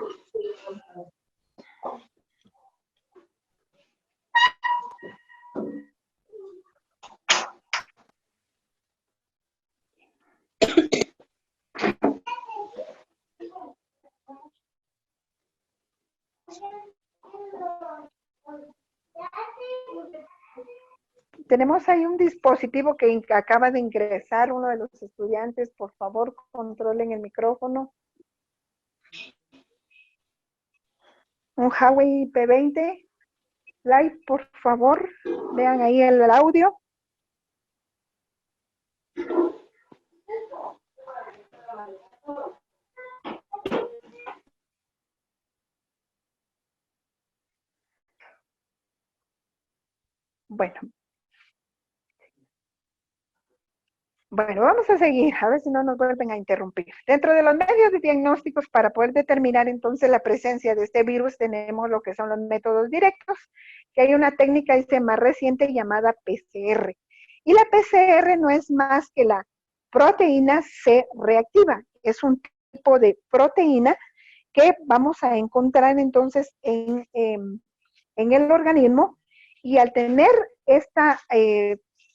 Tenemos ahí un dispositivo que acaba de ingresar uno de los estudiantes. Por favor, controlen el micrófono. Un Huawei P20 Lite, por favor. Vean ahí el audio. Bueno, vamos a seguir, a ver si no nos vuelven a interrumpir. Dentro de los medios de diagnósticos, para poder determinar entonces la presencia de este virus, tenemos lo que son los métodos directos, que hay una técnica más reciente llamada PCR. Y la PCR no es más que la proteína C reactiva. Es un tipo de proteína que vamos a encontrar entonces en el organismo, y al tener esta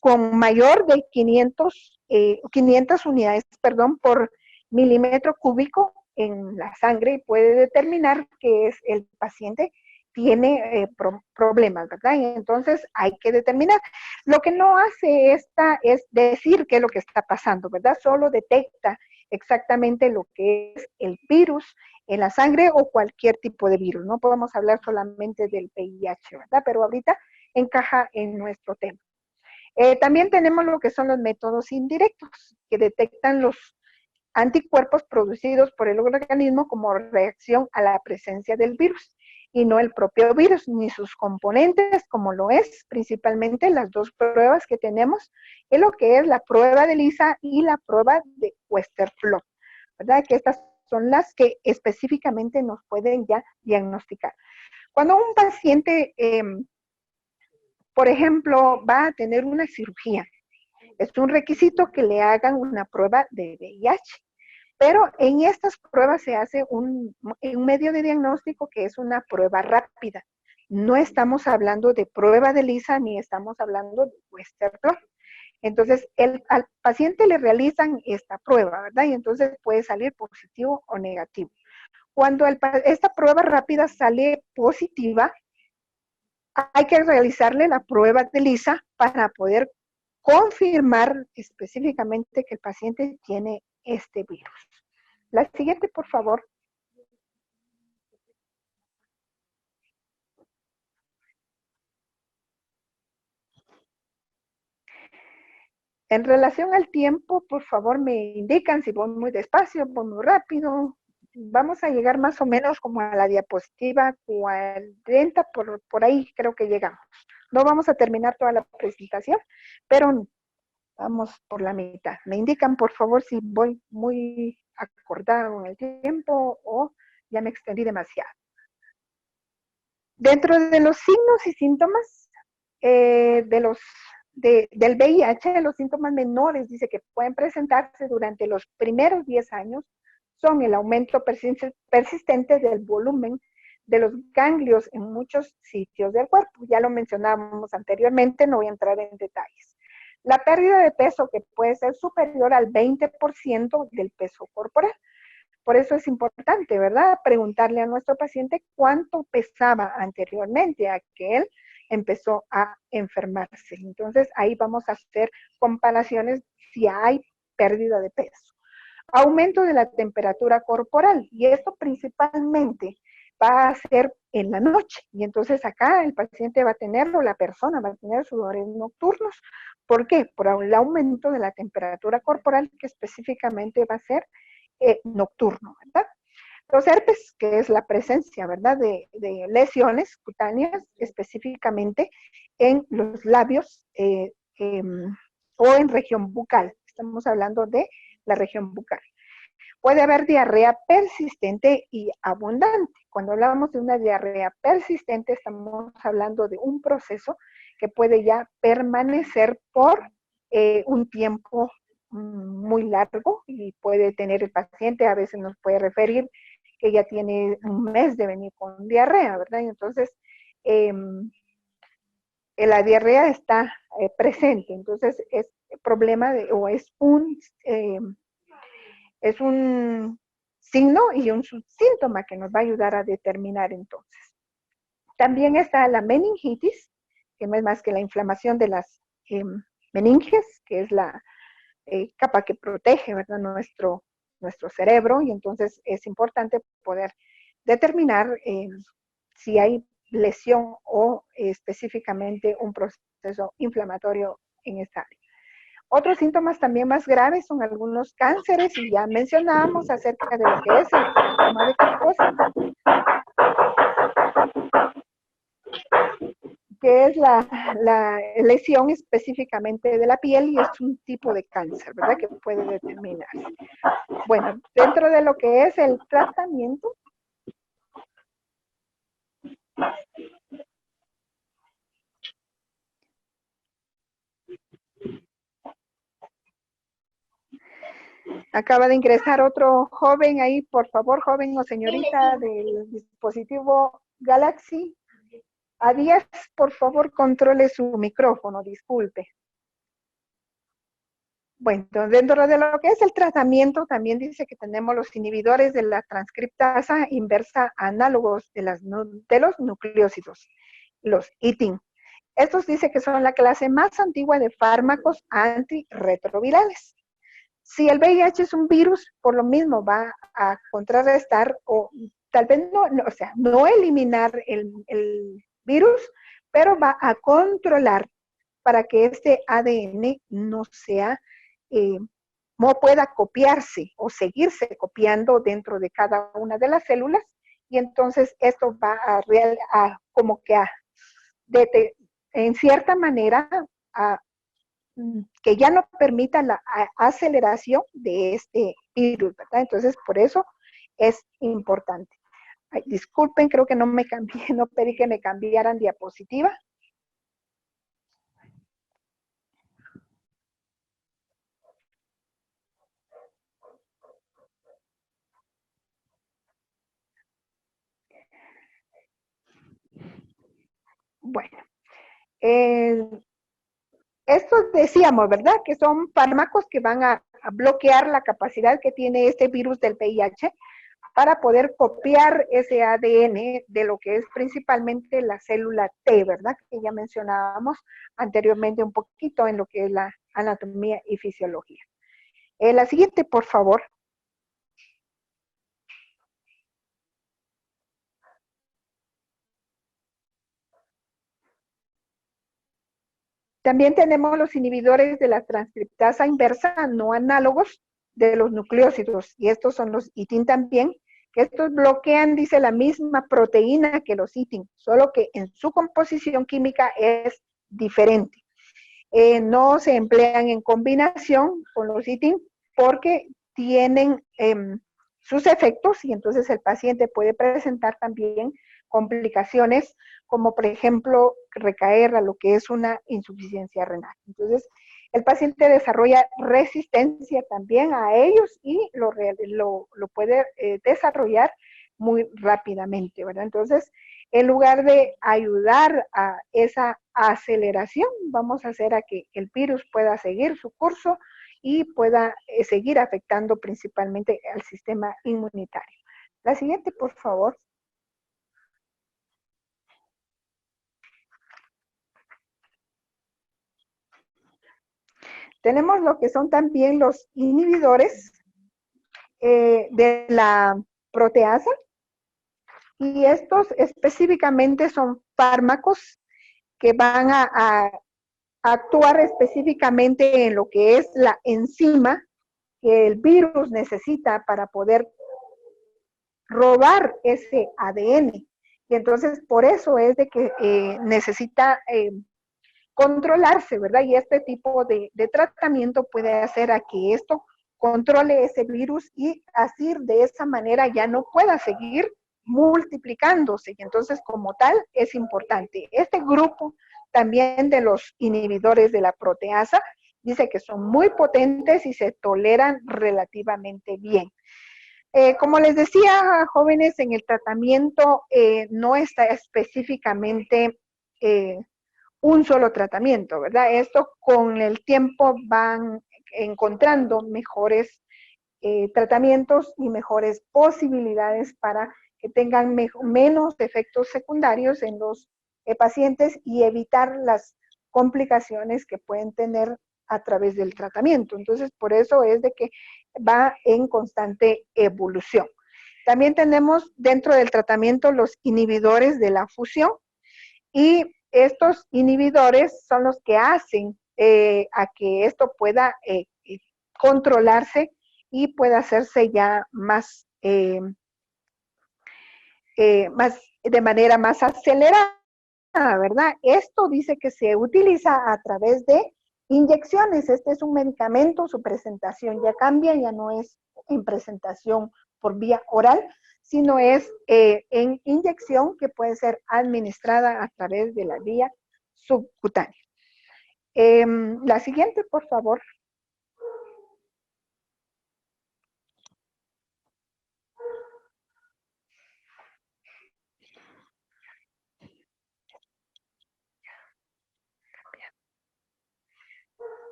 con mayor de 500 unidades, por milímetro cúbico en la sangre, puede determinar que es el paciente tiene problemas, ¿verdad? Y entonces hay que determinar. Lo que no hace esta es decir qué es lo que está pasando, ¿verdad? Solo detecta exactamente lo que es el virus en la sangre o cualquier tipo de virus. No podemos hablar solamente del VIH, ¿verdad? Pero ahorita encaja en nuestro tema. También tenemos lo que son los métodos indirectos, que detectan los anticuerpos producidos por el organismo como reacción a la presencia del virus, y no el propio virus, ni sus componentes, como lo es principalmente las dos pruebas que tenemos, es lo que es la prueba de ELISA y la prueba de Westerflot, ¿verdad? Que estas son las que específicamente nos pueden ya diagnosticar. Cuando un paciente, por ejemplo, va a tener una cirugía, es un requisito que le hagan una prueba de VIH. Pero en estas pruebas se hace un medio de diagnóstico que es una prueba rápida. No estamos hablando de prueba de ELISA ni estamos hablando de Westerflot. Entonces, al paciente le realizan esta prueba, ¿verdad? Y entonces puede salir positivo o negativo. Cuando esta prueba rápida sale positiva, hay que realizarle la prueba de ELISA para poder confirmar específicamente que el paciente tiene este virus. La siguiente, por favor. En relación al tiempo, por favor, me indican si voy muy despacio, voy muy rápido. Vamos a llegar más o menos como a la diapositiva 40, por ahí creo que llegamos. No vamos a terminar toda la presentación, pero vamos por la mitad. Me indican, por favor, si voy muy acordado en el tiempo o ya me extendí demasiado. Dentro de los signos y síntomas del VIH, los síntomas menores, dice que pueden presentarse durante los primeros 10 años, son el aumento persistente del volumen de los ganglios en muchos sitios del cuerpo. Ya lo mencionábamos anteriormente, no voy a entrar en detalles. La pérdida de peso, que puede ser superior al 20% del peso corporal. Por eso es importante, ¿verdad? Preguntarle a nuestro paciente cuánto pesaba anteriormente a que él empezó a enfermarse. Entonces, ahí vamos a hacer comparaciones si hay pérdida de peso. Aumento de la temperatura corporal, y esto principalmente va a ser en la noche. Y entonces acá el paciente va a tener, o la persona va a tener sudores nocturnos. ¿Por qué? Por el aumento de la temperatura corporal, que específicamente va a ser nocturno, ¿verdad? Los herpes, que es la presencia, ¿verdad?, de lesiones cutáneas, específicamente en los labios o en región bucal. Estamos hablando de la región bucal. Puede haber diarrea persistente y abundante. Cuando hablamos de una diarrea persistente, estamos hablando de un proceso que puede ya permanecer por un tiempo muy largo y puede tener el paciente, a veces nos puede referir que ya tiene un mes de venir con diarrea, ¿verdad? Y entonces, la diarrea está presente, entonces es problema o es un signo y un síntoma que nos va a ayudar a determinar entonces. También está la meningitis, que no es más que la inflamación de las meninges, que es la capa que protege, ¿verdad?, nuestro cerebro, y entonces es importante poder determinar si hay lesión o específicamente un proceso inflamatorio en esta área. Otros síntomas también más graves son algunos cánceres, y ya mencionábamos acerca de lo que es el sarcoma de Kaposi, que es la lesión específicamente de la piel y es un tipo de cáncer, ¿verdad?, que puede determinarse. Bueno, dentro de lo que es el tratamiento, acaba de ingresar otro joven ahí, por favor, joven o señorita del dispositivo Galaxy A10, por favor, controle su micrófono, disculpe. Bueno, dentro de lo que es el tratamiento, también dice que tenemos los inhibidores de la transcriptasa inversa análogos de los nucleósidos, los ITIN. Estos dice que son la clase más antigua de fármacos antirretrovirales. Si el VIH es un virus, por lo mismo va a contrarrestar o tal vez no eliminar el virus, pero va a controlar para que este ADN no pueda copiarse o seguirse copiando dentro de cada una de las células, y entonces esto va en cierta manera que ya no permita la aceleración de este virus, ¿verdad? Entonces, por eso es importante. Ay, disculpen, creo que no pedí que me cambiaran diapositiva. Bueno, estos decíamos, ¿verdad?, que son fármacos que van a bloquear la capacidad que tiene este virus del VIH para poder copiar ese ADN de lo que es principalmente la célula T, ¿verdad?, que ya mencionábamos anteriormente un poquito en lo que es la anatomía y fisiología. La siguiente, por favor. También tenemos los inhibidores de la transcriptasa inversa no análogos de los nucleósidos, y estos son los ITIN también, que estos bloquean, dice, la misma proteína que los ITIN, solo que en su composición química es diferente. No se emplean en combinación con los ITIN porque tienen sus efectos, y entonces el paciente puede presentar también complicaciones como, por ejemplo, recaer a lo que es una insuficiencia renal. Entonces, el paciente desarrolla resistencia también a ellos y lo puede desarrollar muy rápidamente, ¿verdad? Entonces, en lugar de ayudar a esa aceleración, vamos a hacer a que el virus pueda seguir su curso y pueda seguir afectando principalmente al sistema inmunitario. La siguiente, por favor. Tenemos lo que son también los inhibidores de la proteasa, y estos específicamente son fármacos que van a actuar específicamente en lo que es la enzima que el virus necesita para poder robar ese ADN. Y entonces por eso es de que necesita controlarse, ¿verdad? Y este tipo de tratamiento puede hacer a que esto controle ese virus y así de esa manera ya no pueda seguir multiplicándose. Y entonces como tal es importante. Este grupo también de los inhibidores de la proteasa dice que son muy potentes y se toleran relativamente bien. Como les decía, jóvenes, en el tratamiento no está específicamente un solo tratamiento, ¿verdad? Esto con el tiempo van encontrando mejores tratamientos y mejores posibilidades para que tengan menos efectos secundarios en los pacientes y evitar las complicaciones que pueden tener a través del tratamiento. Entonces, por eso es de que va en constante evolución. También tenemos dentro del tratamiento los inhibidores de la fusión y estos inhibidores son los que hacen a que esto pueda controlarse y pueda hacerse ya más, de manera más acelerada, ¿verdad? Esto dice que se utiliza a través de inyecciones. Este es un medicamento, su presentación ya cambia, ya no es en presentación por vía oral, sino es en inyección que puede ser administrada a través de la vía subcutánea. La siguiente, por favor.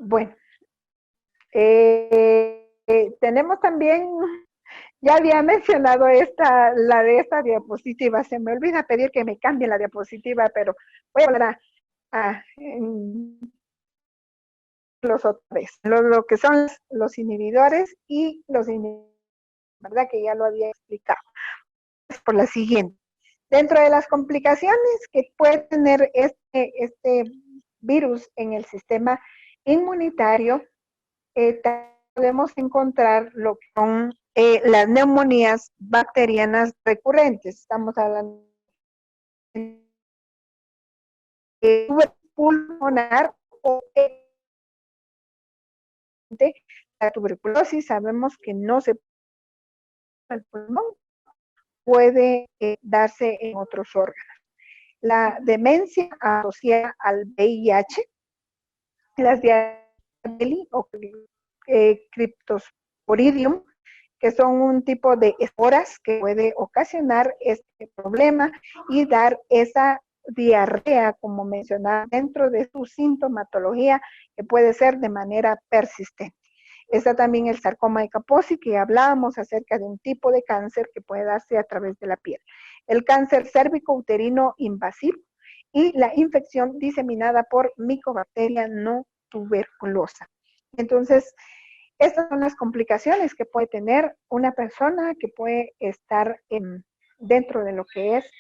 Bueno, tenemos también, ya había mencionado la de esta diapositiva, se me olvida pedir que me cambie la diapositiva, pero voy a volver a los otros, lo que son los inhibidores y los inhibidores, ¿verdad? Que ya lo había explicado. Por la siguiente. Dentro de las complicaciones que puede tener este virus en el sistema inmunitario, podemos encontrar lo que son las neumonías bacterianas recurrentes. Estamos hablando de pulmonar o la tuberculosis. Sabemos que no se puede el pulmón, puede darse en otros órganos. La demencia asociada al VIH, las diarrea o Cryptosporidium, que son un tipo de esporas que puede ocasionar este problema y dar esa diarrea, como mencionaba, dentro de su sintomatología, que puede ser de manera persistente. Está también el sarcoma de Kaposi, que hablábamos acerca de un tipo de cáncer que puede darse a través de la piel. El cáncer cérvico-uterino invasivo y la infección diseminada por micobacteria no tuberculosa. Entonces, estas son las complicaciones que puede tener una persona que puede estar dentro de lo que es,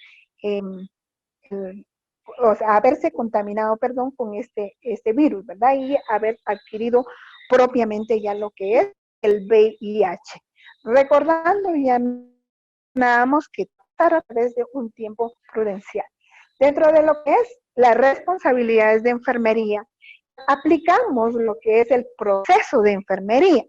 o sea, haberse contaminado, perdón, con este virus, ¿verdad? Y haber adquirido propiamente ya lo que es el VIH. Recordando, ya mencionábamos que estar a través de un tiempo prudencial. Dentro de lo que es las responsabilidades de enfermería, aplicamos lo que es el proceso de enfermería.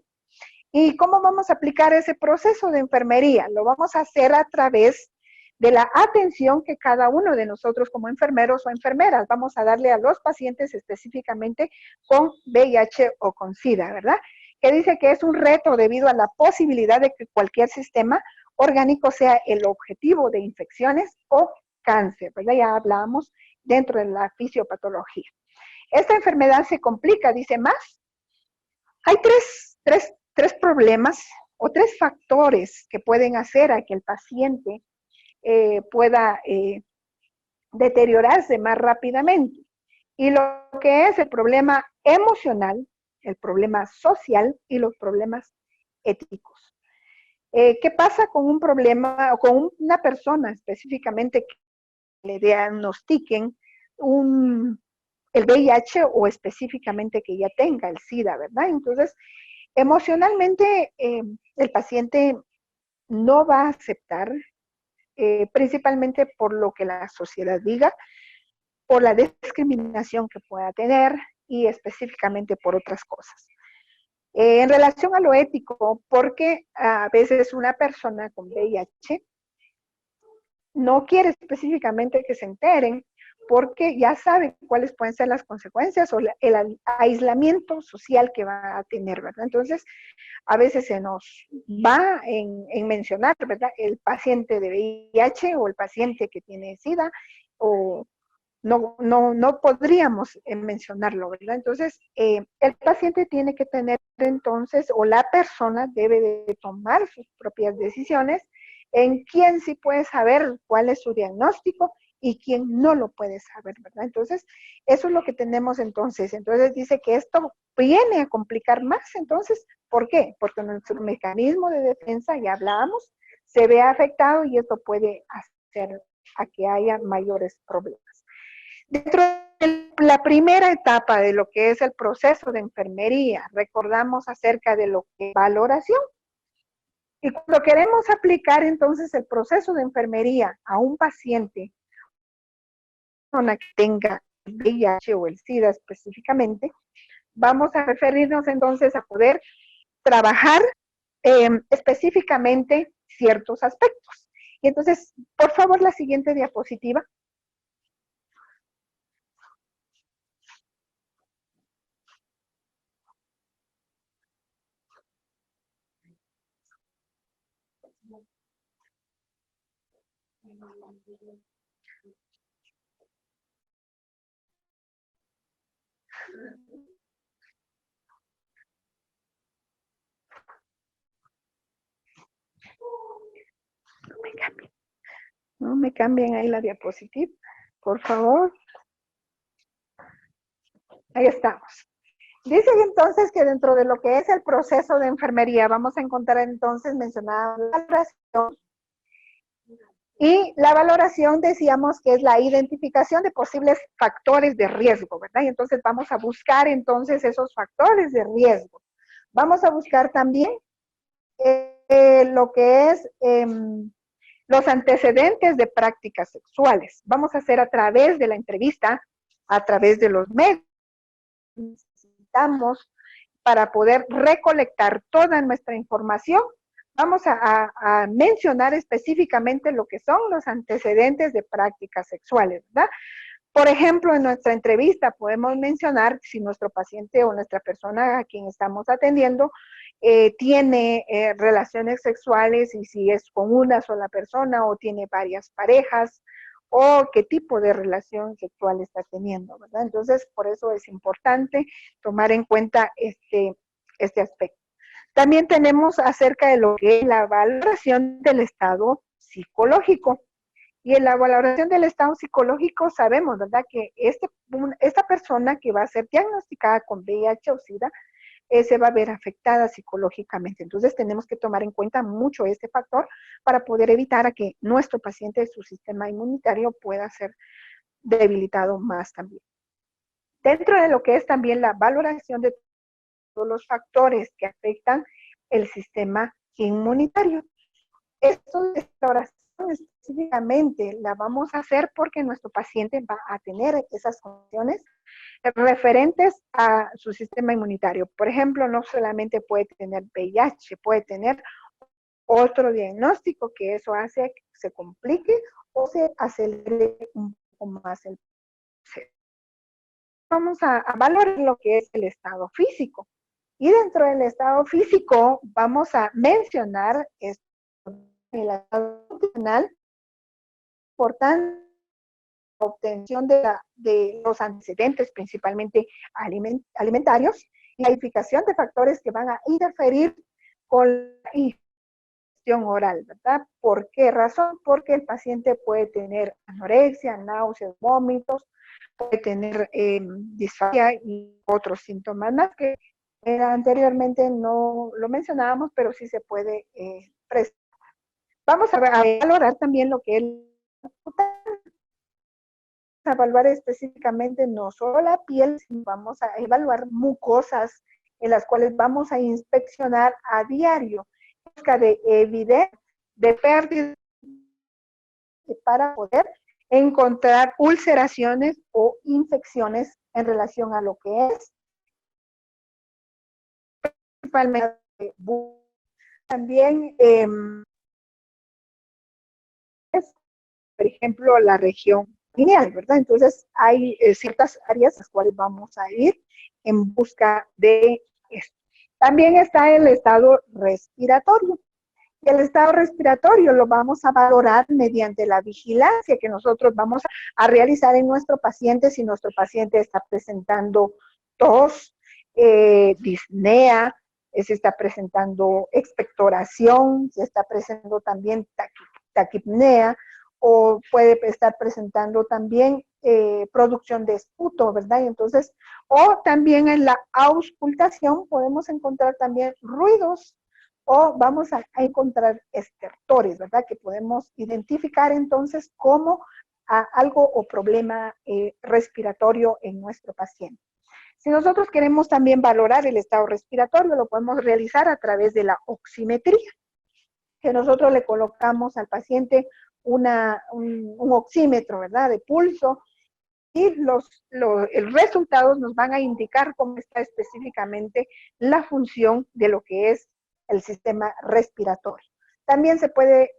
¿Y cómo vamos a aplicar ese proceso de enfermería? Lo vamos a hacer a través de la atención que cada uno de nosotros como enfermeros o enfermeras vamos a darle a los pacientes específicamente con VIH o con SIDA, ¿verdad? Que dice que es un reto debido a la posibilidad de que cualquier sistema orgánico sea el objetivo de infecciones o cáncer, ¿verdad? Ya hablábamos dentro de la fisiopatología. Esta enfermedad se complica, dice más. Hay tres problemas o tres factores que pueden hacer a que el paciente pueda deteriorarse más rápidamente. Y lo que es el problema emocional, el problema social y los problemas éticos. ¿Qué pasa con un problema o con una persona específicamente que le diagnostiquen el VIH o específicamente que ya tenga el SIDA, ¿verdad? Entonces, emocionalmente el paciente no va a aceptar, principalmente por lo que la sociedad diga, por la discriminación que pueda tener y específicamente por otras cosas. En relación a lo ético, porque a veces una persona con VIH no quiere específicamente que se enteren porque ya sabe cuáles pueden ser las consecuencias o el aislamiento social que va a tener, ¿verdad? Entonces, a veces se nos va en mencionar, ¿verdad? El paciente de VIH o el paciente que tiene SIDA o no podríamos mencionarlo, ¿verdad? Entonces, el paciente tiene que tener entonces, o la persona debe de tomar sus propias decisiones en quién sí puede saber cuál es su diagnóstico y quién no lo puede saber, ¿verdad? Entonces, eso es lo que tenemos entonces. Entonces dice que esto viene a complicar más, entonces, ¿por qué? Porque nuestro mecanismo de defensa, ya hablábamos, se ve afectado y esto puede hacer a que haya mayores problemas. Dentro de la primera etapa de lo que es el proceso de enfermería, recordamos acerca de lo que es valoración. Y cuando queremos aplicar entonces el proceso de enfermería a un paciente, una persona que tenga el VIH o el SIDA específicamente, vamos a referirnos entonces a poder trabajar específicamente ciertos aspectos. Y entonces, por favor, la siguiente diapositiva. No me cambien ahí la diapositiva, por favor. Ahí estamos. Dice entonces que dentro de lo que es el proceso de enfermería vamos a encontrar entonces mencionada la valoración. Y la valoración decíamos que es la identificación de posibles factores de riesgo, ¿verdad? Y entonces vamos a buscar entonces esos factores de riesgo. Vamos a buscar también lo que es los antecedentes de prácticas sexuales. Vamos a hacer a través de la entrevista, a través de los medios necesitamos para poder recolectar toda nuestra información. Vamos a mencionar específicamente lo que son los antecedentes de prácticas sexuales, ¿verdad? Por ejemplo, en nuestra entrevista podemos mencionar si nuestro paciente o nuestra persona a quien estamos atendiendo tiene relaciones sexuales y si es con una sola persona o tiene varias parejas o qué tipo de relación sexual está teniendo, ¿verdad? Entonces, por eso es importante tomar en cuenta este aspecto. También tenemos acerca de lo que es la valoración del estado psicológico. Y en la valoración del estado psicológico sabemos, ¿verdad?, que esta persona que va a ser diagnosticada con VIH o SIDA se va a ver afectada psicológicamente. Entonces tenemos que tomar en cuenta mucho este factor para poder evitar a que nuestro paciente, su sistema inmunitario pueda ser debilitado más también. Dentro de lo que es también la valoración de todos los factores que afectan el sistema inmunitario. Esta valoración específicamente la vamos a hacer porque nuestro paciente va a tener esas condiciones referentes a su sistema inmunitario. Por ejemplo, no solamente puede tener VIH, puede tener otro diagnóstico que eso hace que se complique o se acelere un poco más el proceso. Vamos a valorar lo que es el estado físico. Y dentro del estado físico vamos a mencionar el estado nutricional, importante obtención de los antecedentes, principalmente alimentarios, y la identificación de factores que van a interferir con la ingestión oral, ¿verdad? ¿Por qué razón? Porque el paciente puede tener anorexia, náuseas, vómitos, puede tener disfagia y otros síntomas más que anteriormente no lo mencionábamos, pero sí se puede presentar. Vamos a valorar también lo que es a evaluar específicamente no solo la piel, sino vamos a evaluar mucosas en las cuales vamos a inspeccionar a diario, busca de evidencia de pérdida para poder encontrar ulceraciones o infecciones en relación a lo que es principalmente también es, por ejemplo, la región pineal, ¿verdad? Entonces hay ciertas áreas a las cuales vamos a ir en busca de esto. También está el estado respiratorio. Y el estado respiratorio lo vamos a valorar mediante la vigilancia que nosotros vamos a realizar en nuestro paciente si nuestro paciente está presentando tos, disnea, se está presentando expectoración, se está presentando también taquipnea, o puede estar presentando también producción de esputo, ¿verdad? Y entonces, o también en la auscultación podemos encontrar también ruidos o vamos a encontrar estertores, ¿verdad? Que podemos identificar entonces como algo o problema respiratorio en nuestro paciente. Si nosotros queremos también valorar el estado respiratorio, lo podemos realizar a través de la oximetría, que nosotros le colocamos al paciente un oxímetro, ¿verdad? De pulso, y los resultados nos van a indicar cómo está específicamente la función de lo que es el sistema respiratorio. También se puede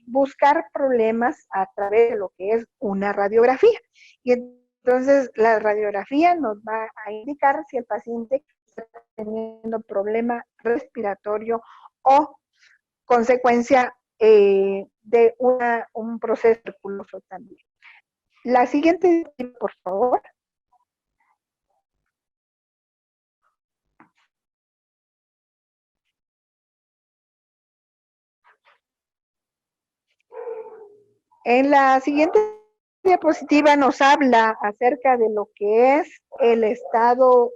buscar problemas a través de lo que es una radiografía. Y entonces la radiografía nos va a indicar si el paciente está teniendo problema respiratorio o consecuencia de un proceso tuberculoso también. La siguiente, por favor. En la siguiente diapositiva nos habla acerca de lo que es el estado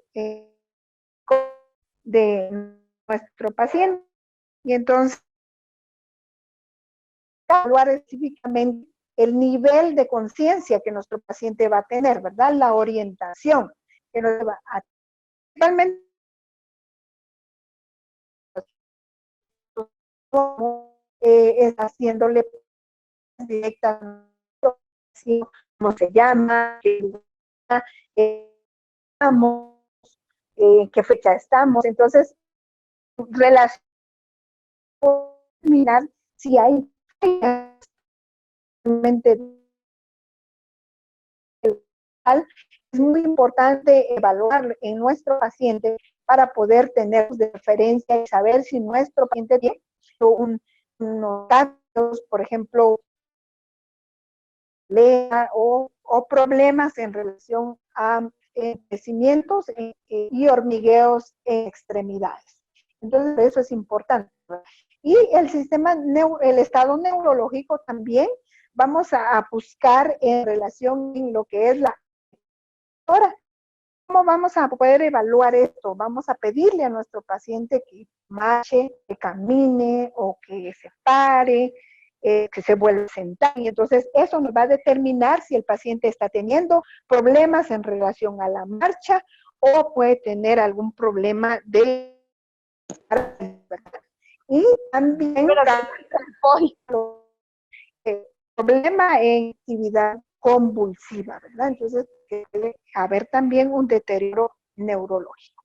de nuestro paciente. Y entonces, evaluar específicamente el nivel de conciencia que nuestro paciente va a tener, ¿verdad? La orientación que nos va a principalmente haciéndole directamente cómo se llama, estamos, qué fecha estamos. Entonces, relacionar, mirar si hay realmente. Es muy importante evaluar en nuestro paciente para poder tener de referencia y saber si nuestro paciente tiene unos casos, por ejemplo, o problemas en relación a crecimientos y hormigueos en extremidades. Entonces, eso es importante. Y el sistema, el estado neurológico también vamos a buscar en relación en lo que es la. Ahora, ¿cómo vamos a poder evaluar esto? Vamos a pedirle a nuestro paciente que marche, que camine o que se pare, que se vuelva a sentar. Y entonces eso nos va a determinar si el paciente está teniendo problemas en relación a la marcha o puede tener algún problema de. Y también problema en actividad convulsiva, ¿verdad? Entonces puede haber también un deterioro neurológico.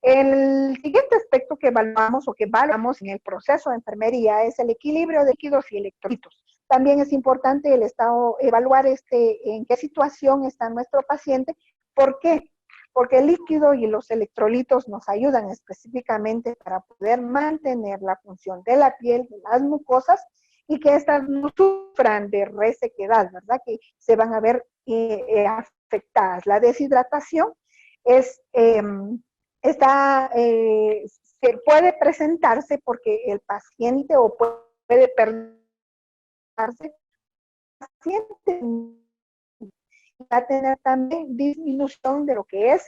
El siguiente aspecto que evaluamos o que evaluamos en el proceso de enfermería es el equilibrio de líquidos y electrolitos. También es importante el estado, evaluar en qué situación está nuestro paciente. ¿Por qué? Porque el líquido y los electrolitos nos ayudan específicamente para poder mantener la función de la piel, de las mucosas, y que estas no sufran de resequedad, ¿verdad? Que se van a ver afectadas. La deshidratación es, se puede presentarse porque el paciente o puede perderse, el paciente va a tener también disminución de lo que es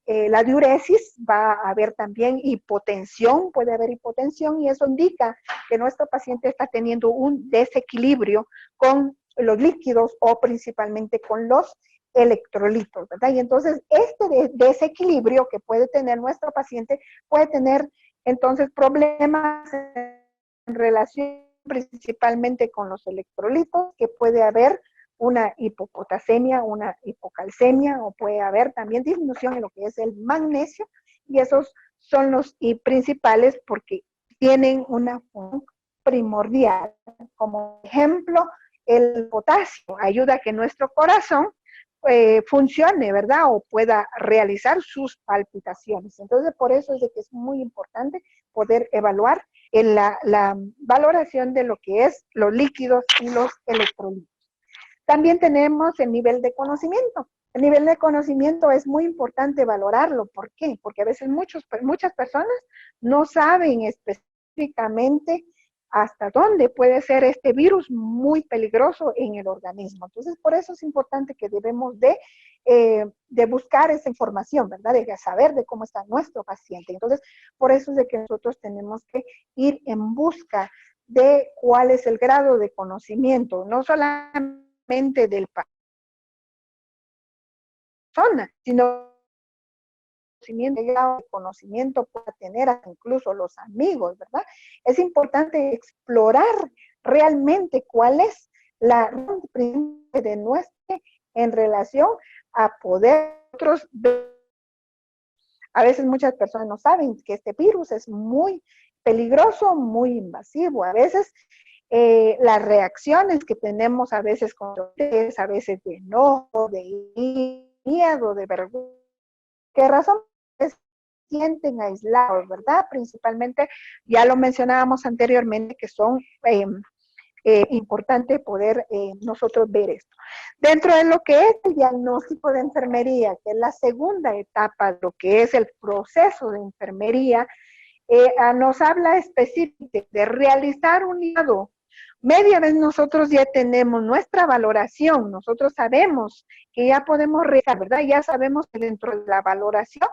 la diuresis, va a haber también hipotensión, puede haber hipotensión, y eso indica que nuestro paciente está teniendo un desequilibrio con los líquidos o principalmente con los electrolitos, ¿verdad? Y entonces este desequilibrio que puede tener nuestro paciente puede tener entonces problemas en relación principalmente con los electrolitos, que puede haber una hipopotasemia, una hipocalcemia, o puede haber también disminución en lo que es el magnesio, y esos son los principales porque tienen una función primordial. Como ejemplo, el potasio ayuda a que nuestro corazón funcione, ¿verdad? O pueda realizar sus palpitaciones. Entonces, por eso es de que es muy importante poder evaluar en la valoración de lo que es los líquidos y los electrolitos. También tenemos el nivel de conocimiento. El nivel de conocimiento es muy importante valorarlo. ¿Por qué? Porque a veces muchas personas no saben específicamente hasta dónde puede ser este virus muy peligroso en el organismo. Entonces, por eso es importante que debemos de buscar esa información, ¿verdad? De saber de cómo está nuestro paciente. Entonces, por eso es de que nosotros tenemos que ir en busca de cuál es el grado de conocimiento, no solamente del persona, sino el grado de conocimiento pueda tener incluso los amigos, ¿verdad? Es importante explorar realmente cuál es la de nuestra en relación a poder otros. A veces muchas personas no saben que este virus es muy peligroso, muy invasivo. A veces las reacciones que tenemos a veces con ustedes, a veces de enojo, de miedo, de vergüenza, ¿qué razón? Se sienten aislados, ¿verdad? Principalmente, ya lo mencionábamos anteriormente, que son importante poder nosotros ver esto. Dentro de lo que es el diagnóstico de enfermería, que es la segunda etapa de lo que es el proceso de enfermería, nos habla específicamente de realizar un listado. Media vez nosotros ya tenemos nuestra valoración, nosotros sabemos que ya podemos realizar, ¿verdad? Ya sabemos que dentro de la valoración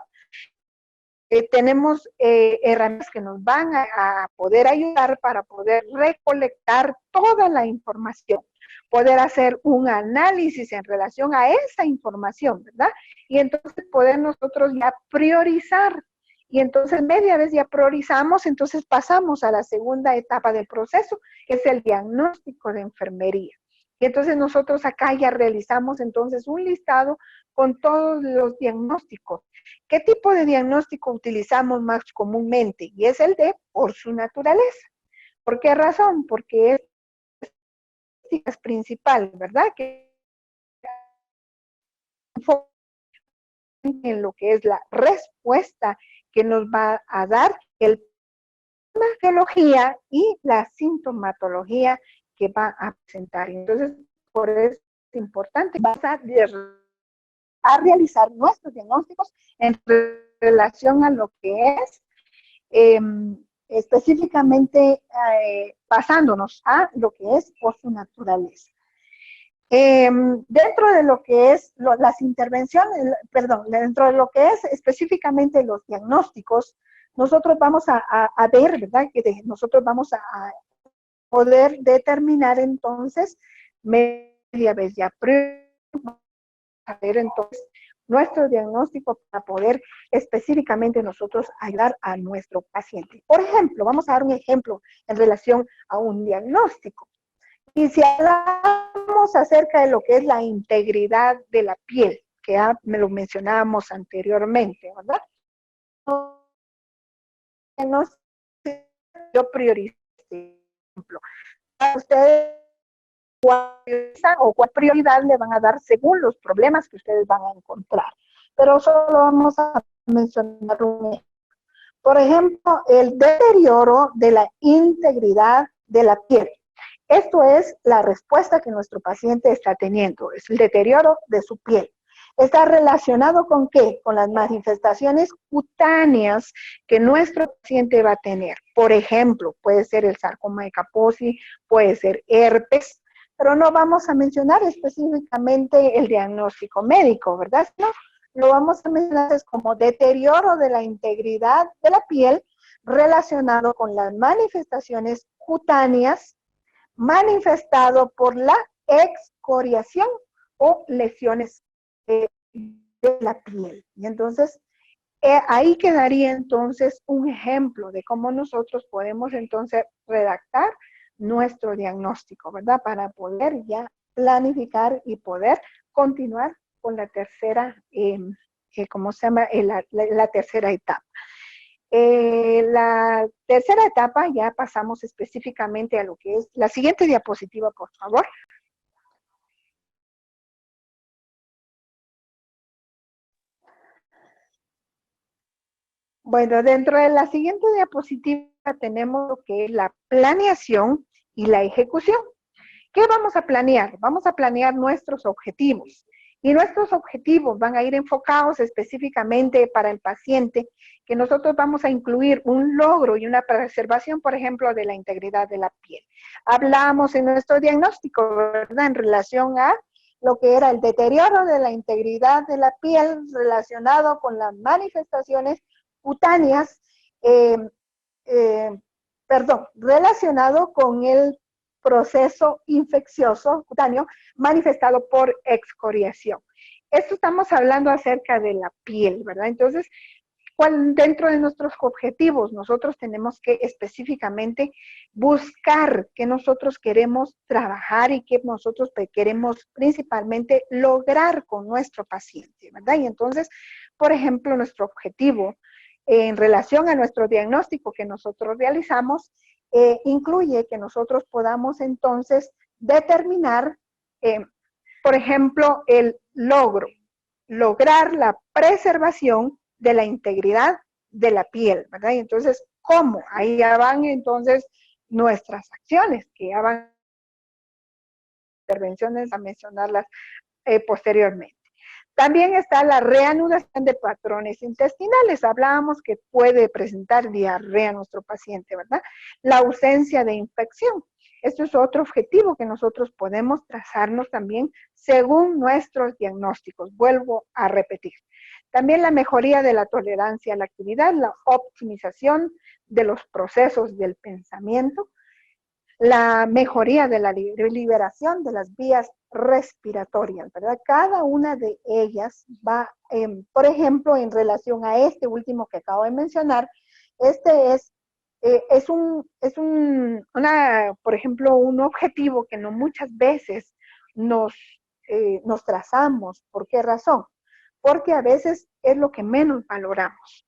tenemos herramientas que nos van a poder ayudar para poder recolectar toda la información, poder hacer un análisis en relación a esa información, ¿verdad? Y entonces poder nosotros ya priorizar. Y entonces media vez ya priorizamos, entonces pasamos a la segunda etapa del proceso, que es el diagnóstico de enfermería. Y entonces nosotros acá ya realizamos entonces un listado con todos los diagnósticos. ¿Qué tipo de diagnóstico utilizamos más comúnmente? Y es el de por su naturaleza. ¿Por qué razón? Porque es principal, ¿verdad? Que en lo que es la respuesta que nos va a dar la fisiología y la sintomatología que va a presentar. Entonces, por eso es importante, vas a realizar nuestros diagnósticos en relación a lo que es específicamente basándonos a lo que es por su naturaleza. Dentro de lo que es las intervenciones, perdón, dentro de lo que es específicamente los diagnósticos, nosotros vamos a ver, ¿verdad? Que nosotros vamos a poder determinar entonces media vez ya a ver entonces nuestro diagnóstico para poder específicamente nosotros ayudar a nuestro paciente. Por ejemplo, vamos a dar un ejemplo en relación a un diagnóstico. Y si hablamos acerca de lo que es la integridad de la piel, que ya me lo mencionábamos anteriormente, ¿verdad? Yo priorizo, por ejemplo, a ustedes o cuál prioridad le van a dar según los problemas que ustedes van a encontrar. Pero solo vamos a mencionar un ejemplo. Por ejemplo, el deterioro de la integridad de la piel. Esto es la respuesta que nuestro paciente está teniendo, es el deterioro de su piel. ¿Está relacionado con qué? Con las manifestaciones cutáneas que nuestro paciente va a tener. Por ejemplo, puede ser el sarcoma de Kaposi, puede ser herpes, pero no vamos a mencionar específicamente el diagnóstico médico, ¿verdad? No, lo vamos a mencionar como deterioro de la integridad de la piel relacionado con las manifestaciones cutáneas manifestado por la excoriación o lesiones de la piel. Y entonces, Ahí quedaría entonces un ejemplo de cómo nosotros podemos entonces redactar nuestro diagnóstico, ¿verdad? Para poder ya planificar y poder continuar con la tercera, ¿cómo se llama? La tercera etapa. La tercera etapa ya pasamos específicamente a lo que es la siguiente diapositiva, por favor. Bueno, dentro de la siguiente diapositiva tenemos lo que es la planeación y la ejecución. ¿Qué vamos a planear? Vamos a planear nuestros objetivos. Y nuestros objetivos van a ir enfocados específicamente para el paciente, que nosotros vamos a incluir un logro y una preservación, por ejemplo, de la integridad de la piel. Hablamos en nuestro diagnóstico, ¿verdad?, en relación a lo que era el deterioro de la integridad de la piel relacionado con las manifestaciones cutáneas, relacionado con el proceso infeccioso cutáneo manifestado por excoriación. Esto estamos hablando acerca de la piel, ¿verdad? Entonces, dentro de nuestros objetivos, nosotros tenemos que específicamente buscar qué nosotros queremos trabajar y qué nosotros queremos principalmente lograr con nuestro paciente, ¿verdad? Y entonces, por ejemplo, nuestro objetivo en relación a nuestro diagnóstico que nosotros realizamos, incluye que nosotros podamos entonces determinar, por ejemplo, el lograr la preservación de la integridad de la piel, ¿verdad? Y entonces, ¿cómo? Ahí ya van entonces nuestras acciones, que ya van intervenciones a mencionarlas posteriormente. También está la reanudación de patrones intestinales. Hablábamos que puede presentar diarrea a nuestro paciente, ¿verdad? La ausencia de infección. Esto es otro objetivo que nosotros podemos trazarnos también según nuestros diagnósticos. Vuelvo a repetir. También la mejoría de la tolerancia a la actividad, la optimización de los procesos del pensamiento, la mejoría de la liberación de las vías respiratorias, ¿verdad? Cada una de ellas va, por ejemplo, en relación a este último que acabo de mencionar, este por ejemplo, un objetivo que no muchas veces nos trazamos. ¿Por qué razón? Porque a veces es lo que menos valoramos.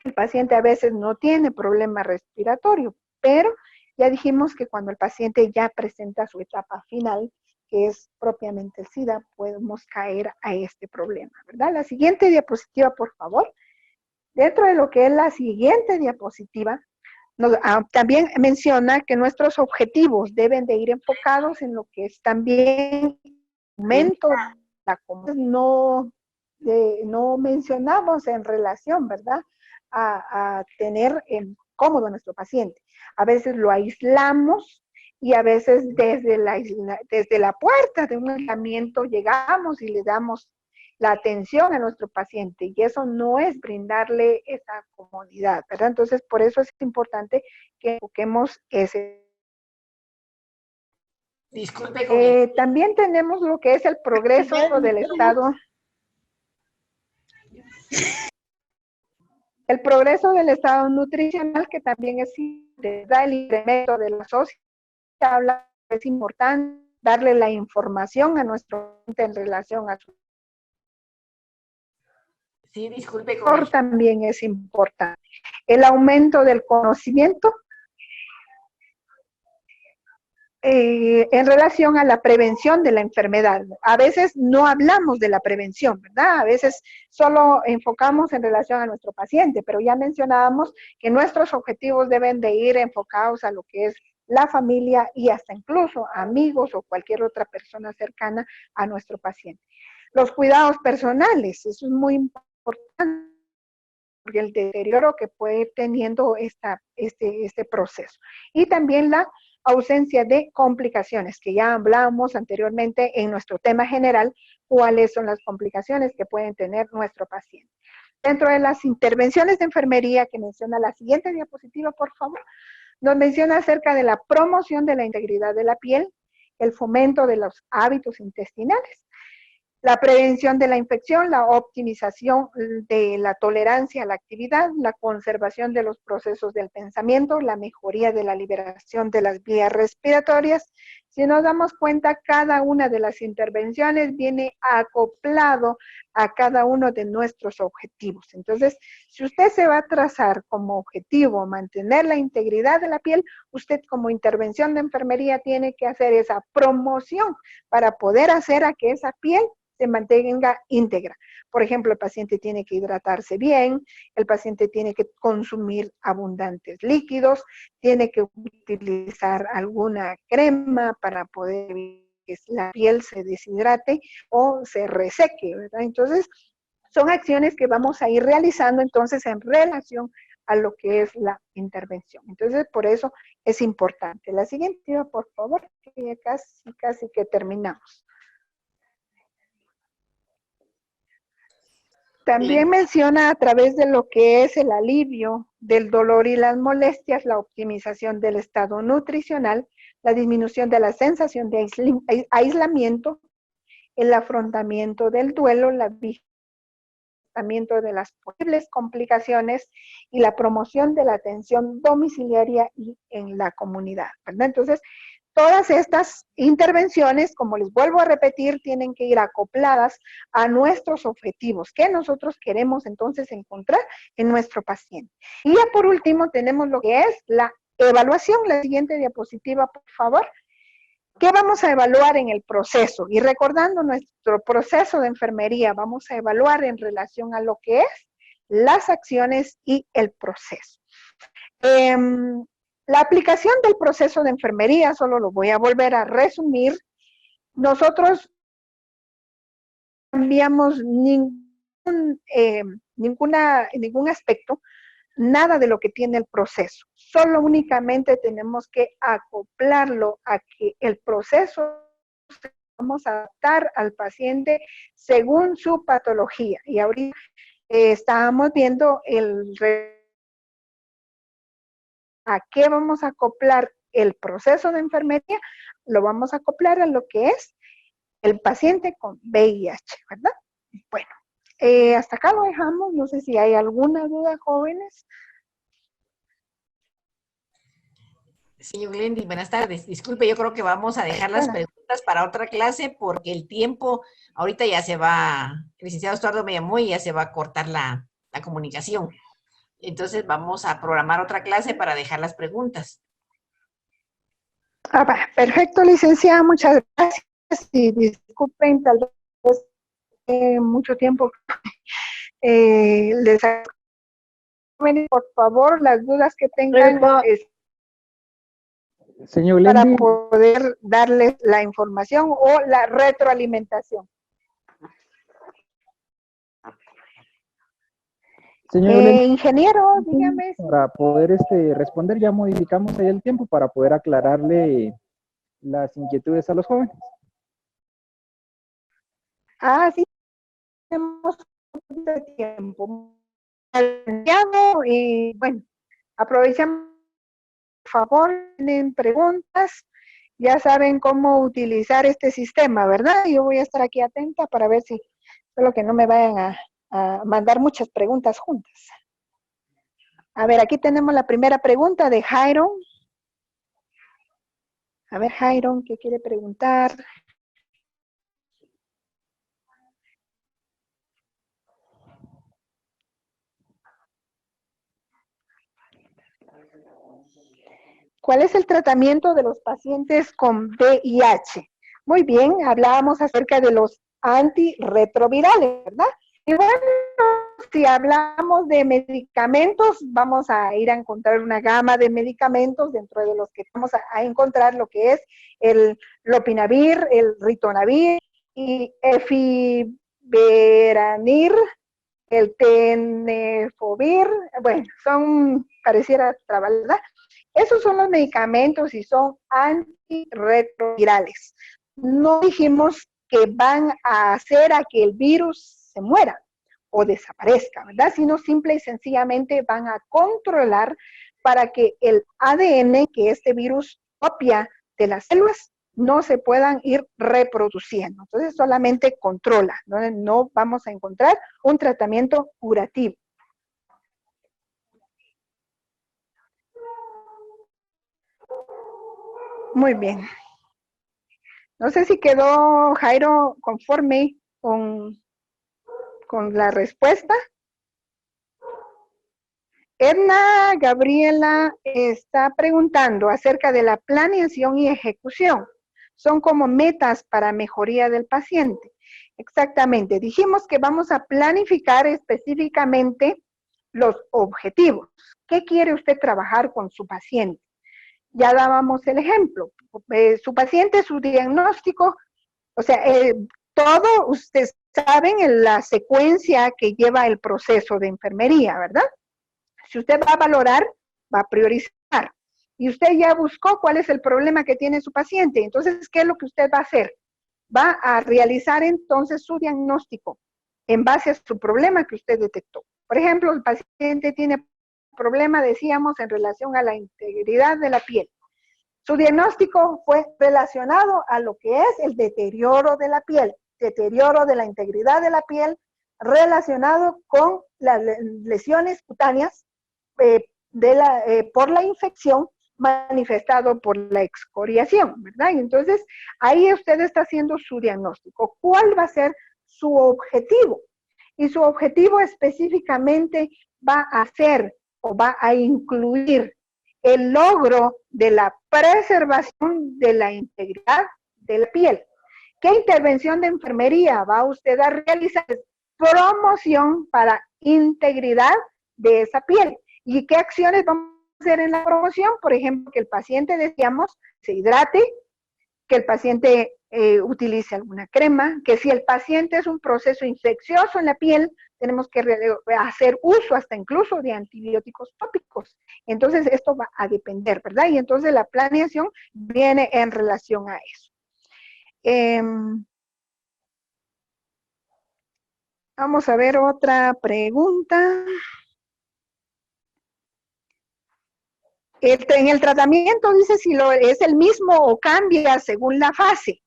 El paciente a veces no tiene problema respiratorio, pero ya dijimos que cuando el paciente ya presenta su etapa final, que es propiamente el SIDA, podemos caer a este problema, ¿verdad? La siguiente diapositiva, por favor. Dentro de lo que es la siguiente diapositiva, también menciona que nuestros objetivos deben de ir enfocados en lo que es también aumento de la comunidad. No mencionamos en relación, ¿verdad?, a tener cómodo a nuestro paciente. A veces lo aislamos y a veces desde la puerta de un aislamiento llegamos y le damos la atención a nuestro paciente, y eso no es brindarle esa comodidad, ¿verdad? Entonces, por eso es importante que enfoquemos ese. Disculpe. También tenemos lo que es el progreso del estado. El progreso del estado nutricional, que también es el incremento de la sociedad, es importante darle la información a nuestro paciente en relación a su. Sí, disculpe. También es importante. El aumento del conocimiento en relación a la prevención de la enfermedad. A veces no hablamos de la prevención, ¿verdad? A veces solo enfocamos en relación a nuestro paciente, pero ya mencionábamos que nuestros objetivos deben de ir enfocados a lo que es la familia y hasta incluso amigos o cualquier otra persona cercana a nuestro paciente. Los cuidados personales, eso es muy importante, porque el deterioro que puede ir teniendo este proceso. Y también la ausencia de complicaciones, que ya hablábamos anteriormente en nuestro tema general, cuáles son las complicaciones que pueden tener nuestro paciente. Dentro de las intervenciones de enfermería que menciona la siguiente diapositiva, por favor, nos menciona acerca de la promoción de la integridad de la piel, el fomento de los hábitos intestinales. La prevención de la infección, la optimización de la tolerancia a la actividad, la conservación de los procesos del pensamiento, la mejoría de la liberación de las vías respiratorias. Si nos damos cuenta, cada una de las intervenciones viene acoplado a cada uno de nuestros objetivos. Entonces, si usted se va a trazar como objetivo mantener la integridad de la piel, usted como intervención de enfermería tiene que hacer esa promoción para poder hacer a que esa piel se mantenga íntegra. Por ejemplo, el paciente tiene que hidratarse bien, el paciente tiene que consumir abundantes líquidos, tiene que utilizar alguna crema para poder que la piel se deshidrate o se reseque, ¿verdad? Entonces, son acciones que vamos a ir realizando entonces en relación a lo que es la intervención. Entonces, por eso es importante. La siguiente, por favor, que ya casi que terminamos. También menciona a través de lo que es el alivio del dolor y las molestias, la optimización del estado nutricional, la disminución de la sensación de aislamiento, el afrontamiento del duelo, la vigilamiento de las posibles complicaciones y la promoción de la atención domiciliaria y en la comunidad, ¿verdad? Entonces, todas estas intervenciones, como les vuelvo a repetir, tienen que ir acopladas a nuestros objetivos que nosotros queremos entonces encontrar en nuestro paciente. Y ya por último tenemos lo que es la evaluación. La siguiente diapositiva, por favor. ¿Qué vamos a evaluar en el proceso? Y recordando nuestro proceso de enfermería, vamos a evaluar en relación a lo que es las acciones y el proceso. La aplicación del proceso de enfermería, solo lo voy a volver a resumir. Nosotros no cambiamos ningún aspecto, nada de lo que tiene el proceso. Solo únicamente tenemos que acoplarlo a que el proceso se vamos a adaptar al paciente según su patología. Y ahorita estábamos viendo a qué vamos a acoplar el proceso de enfermería, lo vamos a acoplar a lo que es el paciente con VIH, ¿verdad? Bueno, hasta acá lo dejamos. No sé si hay alguna duda, jóvenes. Señor Glendy, buenas tardes. Disculpe, yo creo que vamos a dejar las preguntas para otra clase porque el tiempo, ahorita ya se va, el licenciado Estuardo me llamó y ya se va a cortar la comunicación. Entonces vamos a programar otra clase para dejar las preguntas. Perfecto, licenciada, muchas gracias. Y disculpen, tal vez mucho tiempo. Les por favor, las dudas que tengan señor para Glendy, poder darles la información o la retroalimentación. señor Glendy, Ingeniero, dígame. para poder responder, ya modificamos ahí el tiempo para poder aclararle las inquietudes a los jóvenes. Sí, tenemos un poquito de tiempo. Y bueno, aprovechamos, por favor, tienen preguntas, ya saben cómo utilizar este sistema, ¿verdad? Yo voy a estar aquí atenta para ver si, solo que no me vayan a mandar muchas preguntas juntas. A ver, aquí tenemos la primera pregunta de Jairon. A ver, Jairon, ¿qué quiere preguntar? ¿Cuál es el tratamiento de los pacientes con VIH? Muy bien, hablábamos acerca de los antirretrovirales, ¿verdad? Y bueno, si hablamos de medicamentos, vamos a ir a encontrar una gama de medicamentos dentro de los que vamos a encontrar lo que es el lopinavir, el ritonavir y efiveranir, el tenofovir. Bueno, pareciera trabajar, ¿verdad? Esos son los medicamentos y son antirretrovirales. No dijimos que van a hacer a que el virus se muera o desaparezca, ¿verdad? Sino simple y sencillamente van a controlar para que el ADN que este virus copia de las células no se puedan ir reproduciendo. Entonces solamente controla, no vamos a encontrar un tratamiento curativo. Muy bien. No sé si quedó Jairo conforme con la respuesta. Edna Gabriela está preguntando acerca de la planeación y ejecución. Son como metas para mejoría del paciente. Exactamente. Dijimos que vamos a planificar específicamente los objetivos. ¿Qué quiere usted trabajar con su paciente? Ya dábamos el ejemplo. Su paciente, su diagnóstico, o sea, todo ustedes saben en la secuencia que lleva el proceso de enfermería, ¿verdad? Si usted va a valorar, va a priorizar. Y usted ya buscó cuál es el problema que tiene su paciente. Entonces, ¿qué es lo que usted va a hacer? Va a realizar entonces su diagnóstico en base a su problema que usted detectó. Por ejemplo, el paciente tiene problema, decíamos, en relación a la integridad de la piel. Su diagnóstico fue relacionado a lo que es el deterioro de la piel, deterioro de la integridad de la piel, relacionado con las lesiones cutáneas por la infección manifestado por la excoriación, ¿verdad? Y entonces, ahí usted está haciendo su diagnóstico. ¿Cuál va a ser su objetivo? Y su objetivo específicamente va a ser o va a incluir el logro de la preservación de la integridad de la piel. ¿Qué intervención de enfermería va usted a realizar? Promoción para integridad de esa piel. ¿Y qué acciones vamos a hacer en la promoción? Por ejemplo, que el paciente, decíamos, se hidrate, que el paciente utilice alguna crema, que si el paciente es un proceso infeccioso en la piel, tenemos que hacer uso hasta incluso de antibióticos tópicos. Entonces, esto va a depender, ¿verdad? Y entonces la planeación viene en relación a eso. Vamos a ver otra pregunta. En el tratamiento dice si es el mismo o cambia según la fase.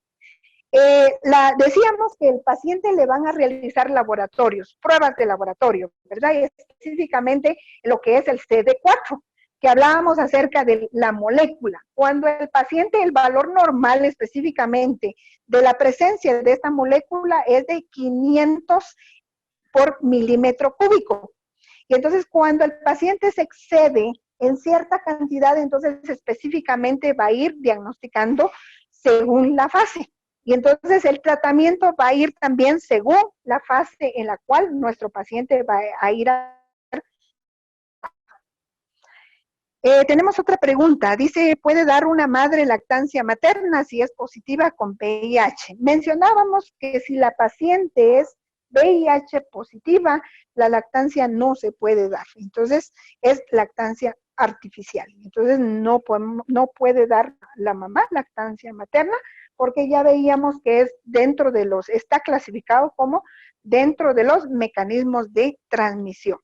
Decíamos que el paciente le van a realizar laboratorios, pruebas de laboratorio, ¿verdad? Y específicamente lo que es el CD4, que hablábamos acerca de la molécula. Cuando el paciente, el valor normal específicamente de la presencia de esta molécula es de 500 por milímetro cúbico. Y entonces cuando el paciente se excede en cierta cantidad, entonces específicamente va a ir diagnosticando según la fase. Y entonces el tratamiento va a ir también según la fase en la cual nuestro paciente va a ir a... tenemos otra pregunta. Dice, ¿puede dar una madre lactancia materna si es positiva con VIH? Mencionábamos que si la paciente es VIH positiva, la lactancia no se puede dar. Entonces, es lactancia artificial. Entonces, no puede dar la mamá lactancia materna porque ya veíamos que es está clasificado como dentro de los mecanismos de transmisión.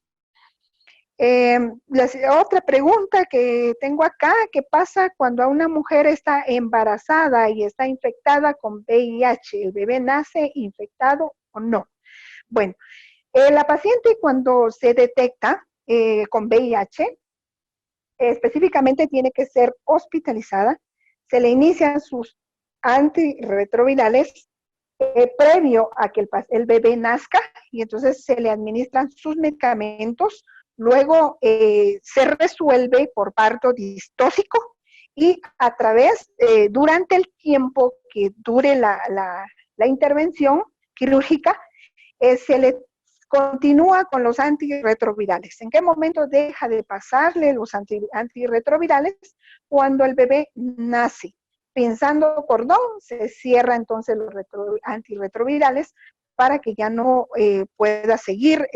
Otra pregunta que tengo acá, ¿qué pasa cuando a una mujer está embarazada y está infectada con VIH? ¿El bebé nace infectado o no? Bueno, la paciente cuando se detecta con VIH, específicamente tiene que ser hospitalizada, se le inician sus antirretrovirales previo a que el bebé nazca y entonces se le administran sus medicamentos. Luego se resuelve por parto distóxico y a través, durante el tiempo que dure la intervención quirúrgica, se le continúa con los antirretrovirales. ¿En qué momento deja de pasarle los antirretrovirales? Cuando el bebé nace. Pinzando cordón, se cierra entonces los antirretrovirales para que ya no pueda seguir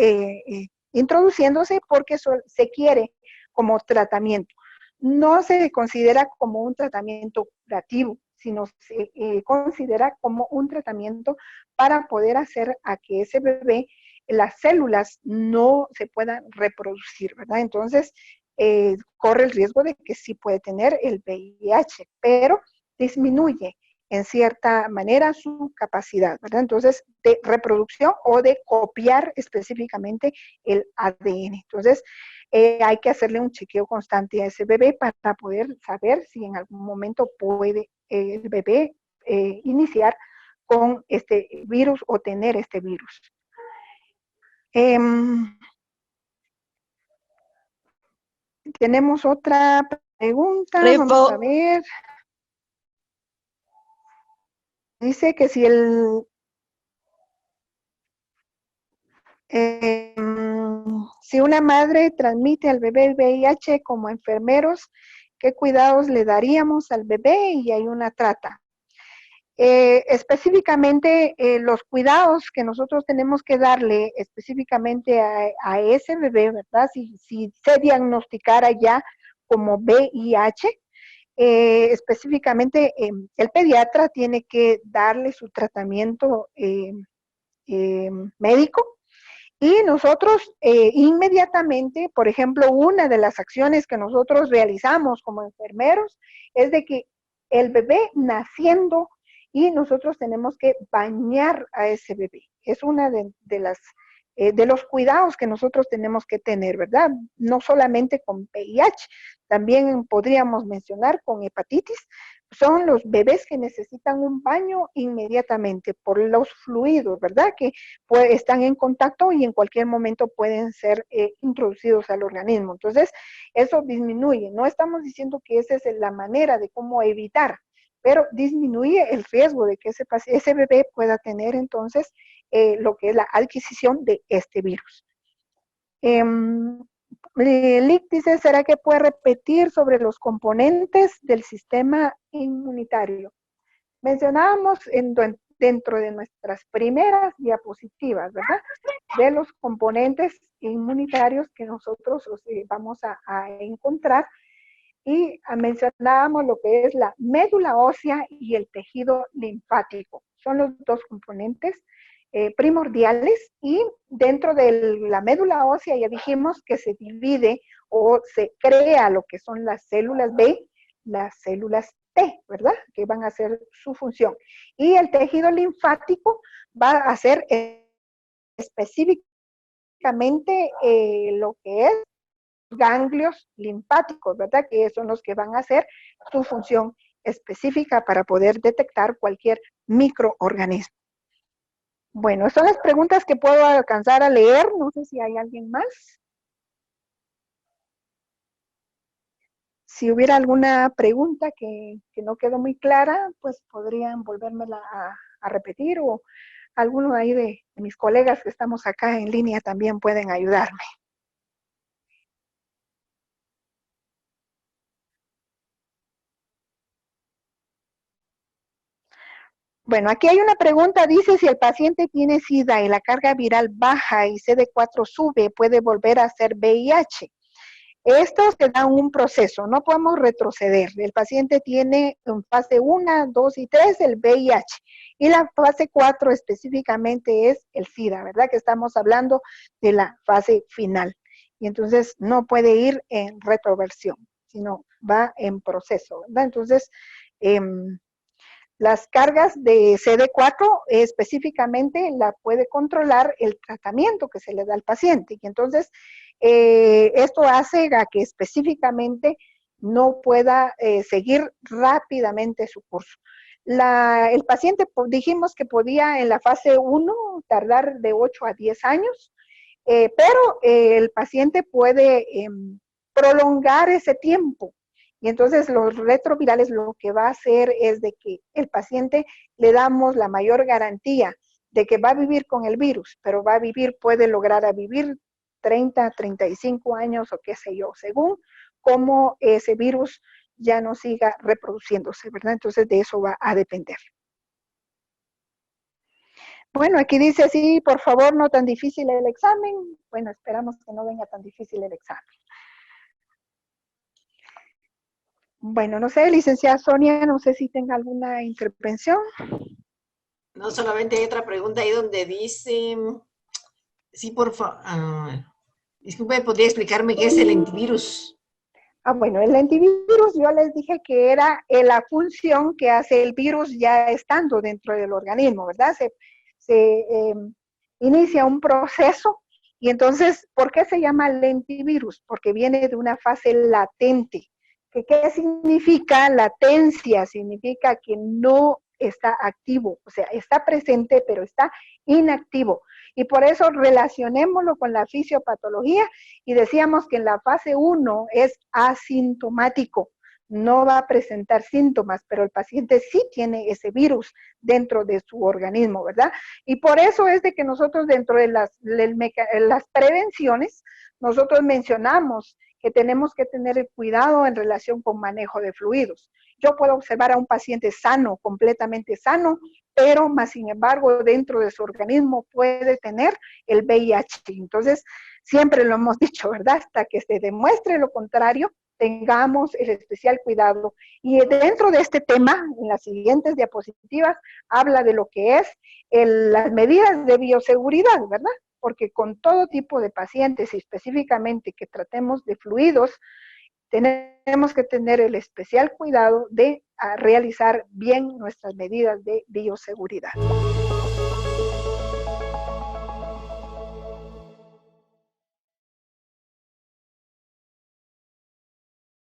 introduciéndose porque eso se quiere como tratamiento. No se considera como un tratamiento curativo, sino se considera como un tratamiento para poder hacer a que ese bebé, las células no se puedan reproducir, ¿verdad? Entonces, corre el riesgo de que sí puede tener el VIH, pero disminuye en cierta manera su capacidad, ¿verdad? Entonces, de reproducción o de copiar específicamente el ADN. Entonces, hay que hacerle un chequeo constante a ese bebé para poder saber si en algún momento puede el bebé iniciar con este virus o tener este virus. Tenemos otra pregunta, vamos a ver. Dice que si si una madre transmite al bebé el VIH como enfermeros, ¿qué cuidados le daríamos al bebé? Y hay una trata. Específicamente, los cuidados que nosotros tenemos que darle específicamente a ese bebé, ¿verdad? Si se diagnosticara ya como VIH, específicamente el pediatra tiene que darle su tratamiento médico. Y nosotros inmediatamente, por ejemplo, una de las acciones que nosotros realizamos como enfermeros es de que el bebé naciendo y nosotros tenemos que bañar a ese bebé. Es una de los cuidados que nosotros tenemos que tener, ¿verdad? No solamente con VIH, también podríamos mencionar con hepatitis. Son los bebés que necesitan un baño inmediatamente por los fluidos, ¿verdad? Que están en contacto y en cualquier momento pueden ser introducidos al organismo. Entonces, eso disminuye. No estamos diciendo que esa es la manera de cómo evitar, pero disminuye el riesgo de que ese bebé pueda tener entonces lo que es la adquisición de este virus. Lick dice, ¿será que puede repetir sobre los componentes del sistema inmunitario? Mencionábamos dentro de nuestras primeras diapositivas, ¿verdad? De los componentes inmunitarios que nosotros vamos a encontrar y mencionábamos lo que es la médula ósea y el tejido linfático. Son los dos componentes primordiales y dentro de la médula ósea ya dijimos que se divide o se crea lo que son las células B, las células T, ¿verdad? Que van a hacer su función. Y el tejido linfático va a hacer específicamente lo que es ganglios linfáticos, ¿verdad? Que son los que van a hacer su función específica para poder detectar cualquier microorganismo. Bueno, son las preguntas que puedo alcanzar a leer. No sé si hay alguien más. Si hubiera alguna pregunta que no quedó muy clara, pues podrían volvérmela a repetir o alguno ahí de mis colegas que estamos acá en línea también pueden ayudarme. Bueno, aquí hay una pregunta, dice si el paciente tiene SIDA y la carga viral baja y CD4 sube, ¿puede volver a ser VIH? Esto se da un proceso, no podemos retroceder. El paciente tiene en fase 1, 2 y 3 el VIH y la fase 4 específicamente es el SIDA, ¿verdad? Que estamos hablando de la fase final. Y entonces no puede ir en retroversión, sino va en proceso, ¿verdad? Entonces, las cargas de CD4 específicamente la puede controlar el tratamiento que se le da al paciente. Y entonces, esto hace a que específicamente no pueda seguir rápidamente su curso. El paciente, dijimos que podía en la fase 1 tardar de 8 a 10 años, pero el paciente puede prolongar ese tiempo. Y entonces los retrovirales lo que va a hacer es de que el paciente le damos la mayor garantía de que va a vivir con el virus, pero va a vivir, puede lograr a vivir 30, 35 años o qué sé yo, según cómo ese virus ya no siga reproduciéndose, ¿verdad? Entonces de eso va a depender. Bueno, aquí dice, sí, por favor, no tan difícil el examen. Bueno, esperamos que no venga tan difícil el examen. Bueno, no sé, licenciada Sonia, no sé si tenga alguna intervención. No, solamente hay otra pregunta ahí donde dice, sí, por favor, disculpe, ¿podría explicarme qué es el antivirus? Bueno, el antivirus yo les dije que era la función que hace el virus ya estando dentro del organismo, ¿verdad? Se inicia un proceso y entonces, ¿por qué se llama lentivirus? Porque viene de una fase latente. ¿Qué significa latencia? Significa que no está activo, o sea, está presente, pero está inactivo. Y por eso relacionémoslo con la fisiopatología y decíamos que en la fase 1 es asintomático, no va a presentar síntomas, pero el paciente sí tiene ese virus dentro de su organismo, ¿verdad? Y por eso es de que nosotros dentro de las prevenciones, nosotros mencionamos que tenemos que tener cuidado en relación con manejo de fluidos. Yo puedo observar a un paciente sano, completamente sano, pero más sin embargo dentro de su organismo puede tener el VIH. Entonces, siempre lo hemos dicho, ¿verdad? Hasta que se demuestre lo contrario, tengamos el especial cuidado. Y dentro de este tema, en las siguientes diapositivas, habla de lo que es las medidas de bioseguridad, ¿verdad? Porque con todo tipo de pacientes y específicamente que tratemos de fluidos, tenemos que tener el especial cuidado de realizar bien nuestras medidas de bioseguridad.